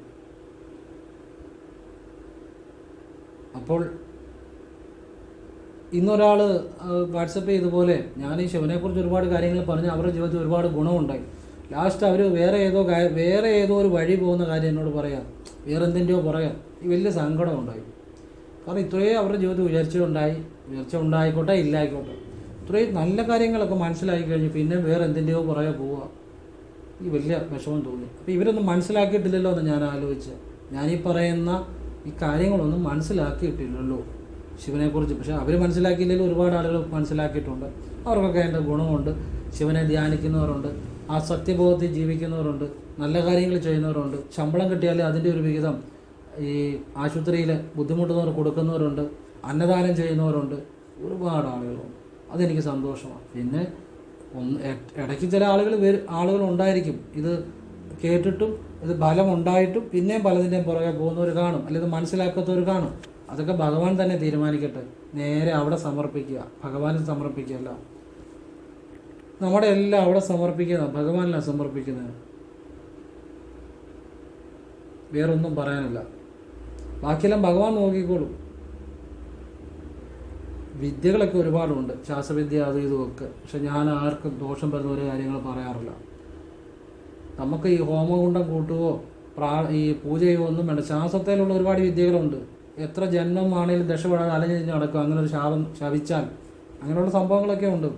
[SPEAKER 1] അപ്പോൾ ഇന്നൊരാൾ വാട്സപ്പ് ചെയ്തതുപോലെ ഞാൻ ഈ ശിവനെക്കുറിച്ച് ഒരുപാട് കാര്യങ്ങൾ പറഞ്ഞ് അവരുടെ ജീവിതത്തിൽ ഒരുപാട് ഗുണമുണ്ടായി. ലാസ്റ്റ് അവർ വേറെ ഏതോ ഒരു വഴി പോകുന്ന കാര്യം എന്നോട് പറയാം, വേറെ എന്തിൻ്റെയോ പറയാം. ഈ വലിയ സങ്കടം ഉണ്ടായി. കാരണം ഇത്രയും അവരുടെ ജീവിതത്തിൽ ഉയർച്ച ഉണ്ടായിക്കോട്ടെ ഇല്ലായിക്കോട്ടെ, ഇത്രയും നല്ല കാര്യങ്ങളൊക്കെ മനസ്സിലാക്കി കഴിഞ്ഞ് പിന്നെ വേറെ എന്തിൻ്റെയോ പുറകെ പോവുക. ഈ വലിയ വിഷമം തോന്നി. അപ്പോൾ ഇവരൊന്നും മനസ്സിലാക്കിയിട്ടില്ലല്ലോ എന്ന് ഞാൻ ആലോചിച്ച്. ഞാനീ പറയുന്ന ഈ കാര്യങ്ങളൊന്നും മനസ്സിലാക്കിയിട്ടില്ലല്ലോ ശിവനെക്കുറിച്ച്. പക്ഷേ അവർ മനസ്സിലാക്കിയില്ലെങ്കിലും ഒരുപാട് ആളുകൾ മനസ്സിലാക്കിയിട്ടുണ്ട്. അവർക്കൊക്കെ അതിൻ്റെ ഗുണമുണ്ട്. ശിവനെ ധ്യാനിക്കുന്നവരുണ്ട്, ആ സത്യബോധത്തിൽ ജീവിക്കുന്നവരുണ്ട്, നല്ല കാര്യങ്ങൾ ചെയ്യുന്നവരുണ്ട്. ശമ്പളം കിട്ടിയാൽ അതിൻ്റെ ഒരു വിഹിതം ഈ ആശുപത്രിയിൽ ബുദ്ധിമുട്ടുന്നവർ കൊടുക്കുന്നവരുണ്ട്, അന്നദാനം ചെയ്യുന്നവരുണ്ട്, ഒരുപാട് ആളുകളുണ്ട്. അതെനിക്ക് സന്തോഷമാണ്. പിന്നെ ഇടയ്ക്ക് ചില ആളുകൾ ഉണ്ടായിരിക്കും ഇത് കേട്ടിട്ടും ഇത് ഫലമുണ്ടായിട്ടും പിന്നെയും പലതിൻ്റെയും പുറകെ പോകുന്നവർ കാണും, അല്ലെങ്കിൽ മനസ്സിലാക്കാത്തവർ കാണും. അതൊക്കെ ഭഗവാൻ തന്നെ തീരുമാനിക്കട്ടെ. നേരെ അവിടെ സമർപ്പിക്കുക, ഭഗവാനിൽ സമർപ്പിക്കുകയല്ല. നമ്മുടെ എല്ലാം അവിടെ സമർപ്പിക്കുക, ഭഗവാനിലാണ് സമർപ്പിക്കുന്നത്. വേറൊന്നും പറയാനില്ല. ബാക്കിയെല്ലാം ഭഗവാൻ നോക്കിക്കോളും. വിദ്യകളൊക്കെ ഒരുപാടുണ്ട്, ശാസ്ത്രവിദ്യ അത് ഇതുമൊക്കെ. പക്ഷെ ഞാൻ ആർക്കും ദോഷം വരുന്ന ഒരു കാര്യങ്ങൾ പറയാറില്ല. നമുക്ക് ഈ ഹോമകുണ്ടം കൂട്ടുകയോ ഈ പൂജ ചെയ്യുകയോ ഒന്നും വേണ്ട. ശാസ്ത്രത്തിലുള്ള ഒരുപാട് വിദ്യകളുണ്ട്. എത്ര ജന്മമാണെങ്കിലും ദശപ്പെടാതെ അലഞ്ഞിരിഞ്ഞ് നടക്കും. അങ്ങനെ ഒരു ശപിച്ചാൽ അങ്ങനെയുള്ള സംഭവങ്ങളൊക്കെ ഉണ്ട്.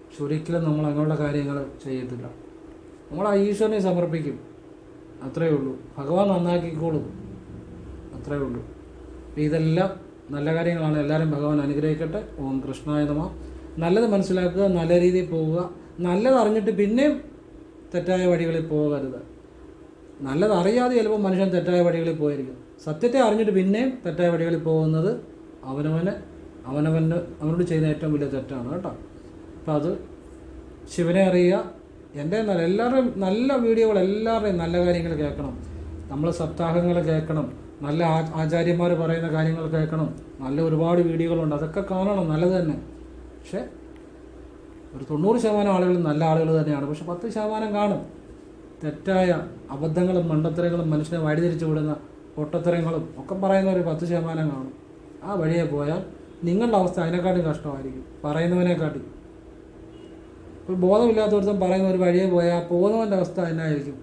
[SPEAKER 1] പക്ഷെ ഒരിക്കലും നമ്മൾ അങ്ങനെയുള്ള കാര്യങ്ങൾ ചെയ്യത്തില്ല. നമ്മൾ ആ ഈശ്വരനെ സമർപ്പിക്കും, അത്രയേ ഉള്ളൂ. ഭഗവാൻ നന്നാക്കിക്കോളും, അത്രയേ ഉള്ളൂ. ഇതെല്ലാം നല്ല കാര്യങ്ങളാണ്. എല്ലാവരും ഭഗവാൻ അനുഗ്രഹിക്കട്ടെ. ഓം കൃഷ്ണായ നമഃ. നല്ലത് മനസ്സിലാക്കുക, നല്ല രീതിയിൽ പോവുക. നല്ലത് അറിഞ്ഞിട്ട് പിന്നെയും തെറ്റായ വഴികളിൽ പോകരുത്. നല്ലത് അറിയാതെ ചിലപ്പോൾ മനുഷ്യൻ തെറ്റായ വഴികളിൽ പോയിരിക്കും. സത്യത്തെ അറിഞ്ഞിട്ട് പിന്നെയും തെറ്റായ വഴികളിൽ പോകുന്നത് അവനോട് ചെയ്യുന്ന ഏറ്റവും വലിയ തെറ്റാണ് കേട്ടോ. അപ്പം അത് ശിവനെ അറിയുക. എൻ്റെ എല്ലാവരുടെയും നല്ല വീഡിയോകൾ, എല്ലാവരുടെയും നല്ല കാര്യങ്ങൾ കേൾക്കണം. നമ്മൾ സപ്താഹങ്ങൾ കേൾക്കണം, നല്ല ആചാര്യന്മാർ പറയുന്ന കാര്യങ്ങൾ കേൾക്കണം. നല്ല ഒരുപാട് വീഡിയോകളുണ്ട്, അതൊക്കെ കാണണം, നല്ലത് തന്നെ. പക്ഷേ ഒരു 90% ആളുകൾ നല്ല ആളുകൾ തന്നെയാണ്. പക്ഷെ 10% കാണും തെറ്റായ അബദ്ധങ്ങളും മണ്ടത്തരങ്ങളും, മനുഷ്യനെ വഴിതിരിച്ചു വിടുന്ന പൊട്ടത്തരങ്ങളും ഒക്കെ പറയുന്ന ഒരു 10% കാണും. ആ വഴിയെ പോയാൽ നിങ്ങളുടെ അവസ്ഥ അതിനെക്കാട്ടും കഷ്ടമായിരിക്കും, പറയുന്നവനെക്കാട്ടി. ഒരു ബോധമില്ലാത്തവരുത്തം പറയുന്ന ഒരു വഴിയെ പോയാൽ പോകുന്നവൻ്റെ അവസ്ഥ എന്നായിരിക്കും,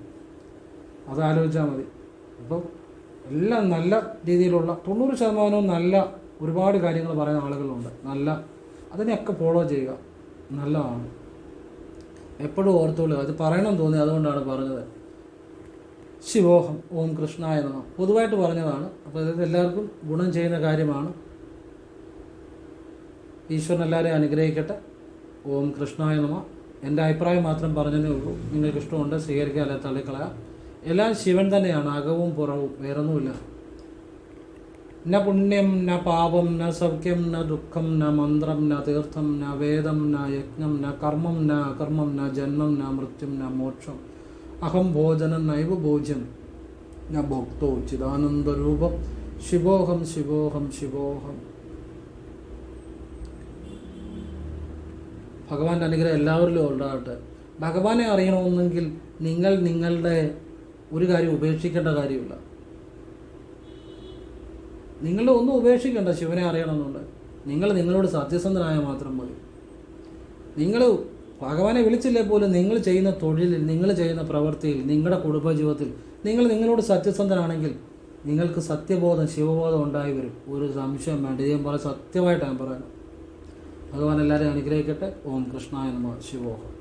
[SPEAKER 1] അത് ആലോചിച്ചാൽ മതി. അപ്പം എല്ലാം നല്ല രീതിയിലുള്ള 90% നല്ല ഒരുപാട് കാര്യങ്ങൾ പറയുന്ന ആളുകളുണ്ട്. അതിനെയൊക്കെ ഫോളോ ചെയ്യുക, നല്ലതാണ്. എപ്പോഴും ഓർത്തോളുക. അത് പറയണം തോന്നി, അതുകൊണ്ടാണ് പറഞ്ഞത്. ശിവോഹം. ഓം കൃഷ്ണായ നമഃ. പൊതുവായിട്ട് പറഞ്ഞതാണ്. അപ്പോൾ ഇത് എല്ലാവർക്കും ഗുണം ചെയ്യുന്ന കാര്യമാണ്. ഈശ്വരൻ എല്ലാവരെയും അനുഗ്രഹിക്കട്ടെ. ഓം കൃഷ്ണായ നമഃ. എൻ്റെ അഭിപ്രായം മാത്രം പറഞ്ഞതേ ഉള്ളൂ. നിങ്ങൾക്ക് ഇഷ്ടമുണ്ട് സ്വീകരിക്കുക, അല്ലെ തള്ളിക്കളയാം. എല്ലാം ശിവൻ തന്നെയാണ്, അകവും പുറവും, വേറൊന്നുമില്ല. ന പുണ്യം ന പാപം ന സൗഖ്യം ന ദുഃഖം ന മന്ത്രം ന തീർത്ഥം ന വേദം ന യജ്ഞം ന കർമ്മം ന അകർമ്മം ന ജന്മം ന മൃത്യും ന മോക്ഷം. അഹം ഭോജനം നൈവ ഭോജ്യം ന ഭോക്തോ ചിദാനന്ദരൂപം ശിവോഹം ശിവോഹം ശിവോഹം. ഭഗവാന്റെ അനുഗ്രഹം എല്ലാവരിലും ഉണ്ടാകട്ടെ. ഭഗവാനെ അറിയണമെന്നെങ്കിൽ നിങ്ങൾ നിങ്ങളുടെ ഒരു കാര്യം ഉപേക്ഷിക്കേണ്ട കാര്യമില്ല. നിങ്ങൾ ഒന്നും ഉപേക്ഷിക്കേണ്ട. ശിവനെ അറിയണമെന്നുണ്ട് നിങ്ങൾ നിങ്ങളോട് സത്യസന്ധനായ മാത്രം മതി. നിങ്ങൾ ഭഗവാനെ വിളിച്ചില്ലേ പോലും നിങ്ങൾ ചെയ്യുന്ന തൊഴിലിൽ, നിങ്ങൾ ചെയ്യുന്ന പ്രവൃത്തിയിൽ, നിങ്ങളുടെ കുടുംബജീവിതത്തിൽ നിങ്ങൾ നിങ്ങളോട് സത്യസന്ധനാണെങ്കിൽ നിങ്ങൾക്ക് സത്യബോധം, ശിവബോധം ഉണ്ടായി വരും. ഒരു സംശയം വേണ്ട. ഇതേം പോലെ സത്യമായിട്ട് ഞാൻ പറയുന്നു. ഭഗവാൻ എല്ലാവരെയും അനുഗ്രഹിക്കട്ടെ. ഓം കൃഷ്ണായ നമഃ. ശിവോഹം.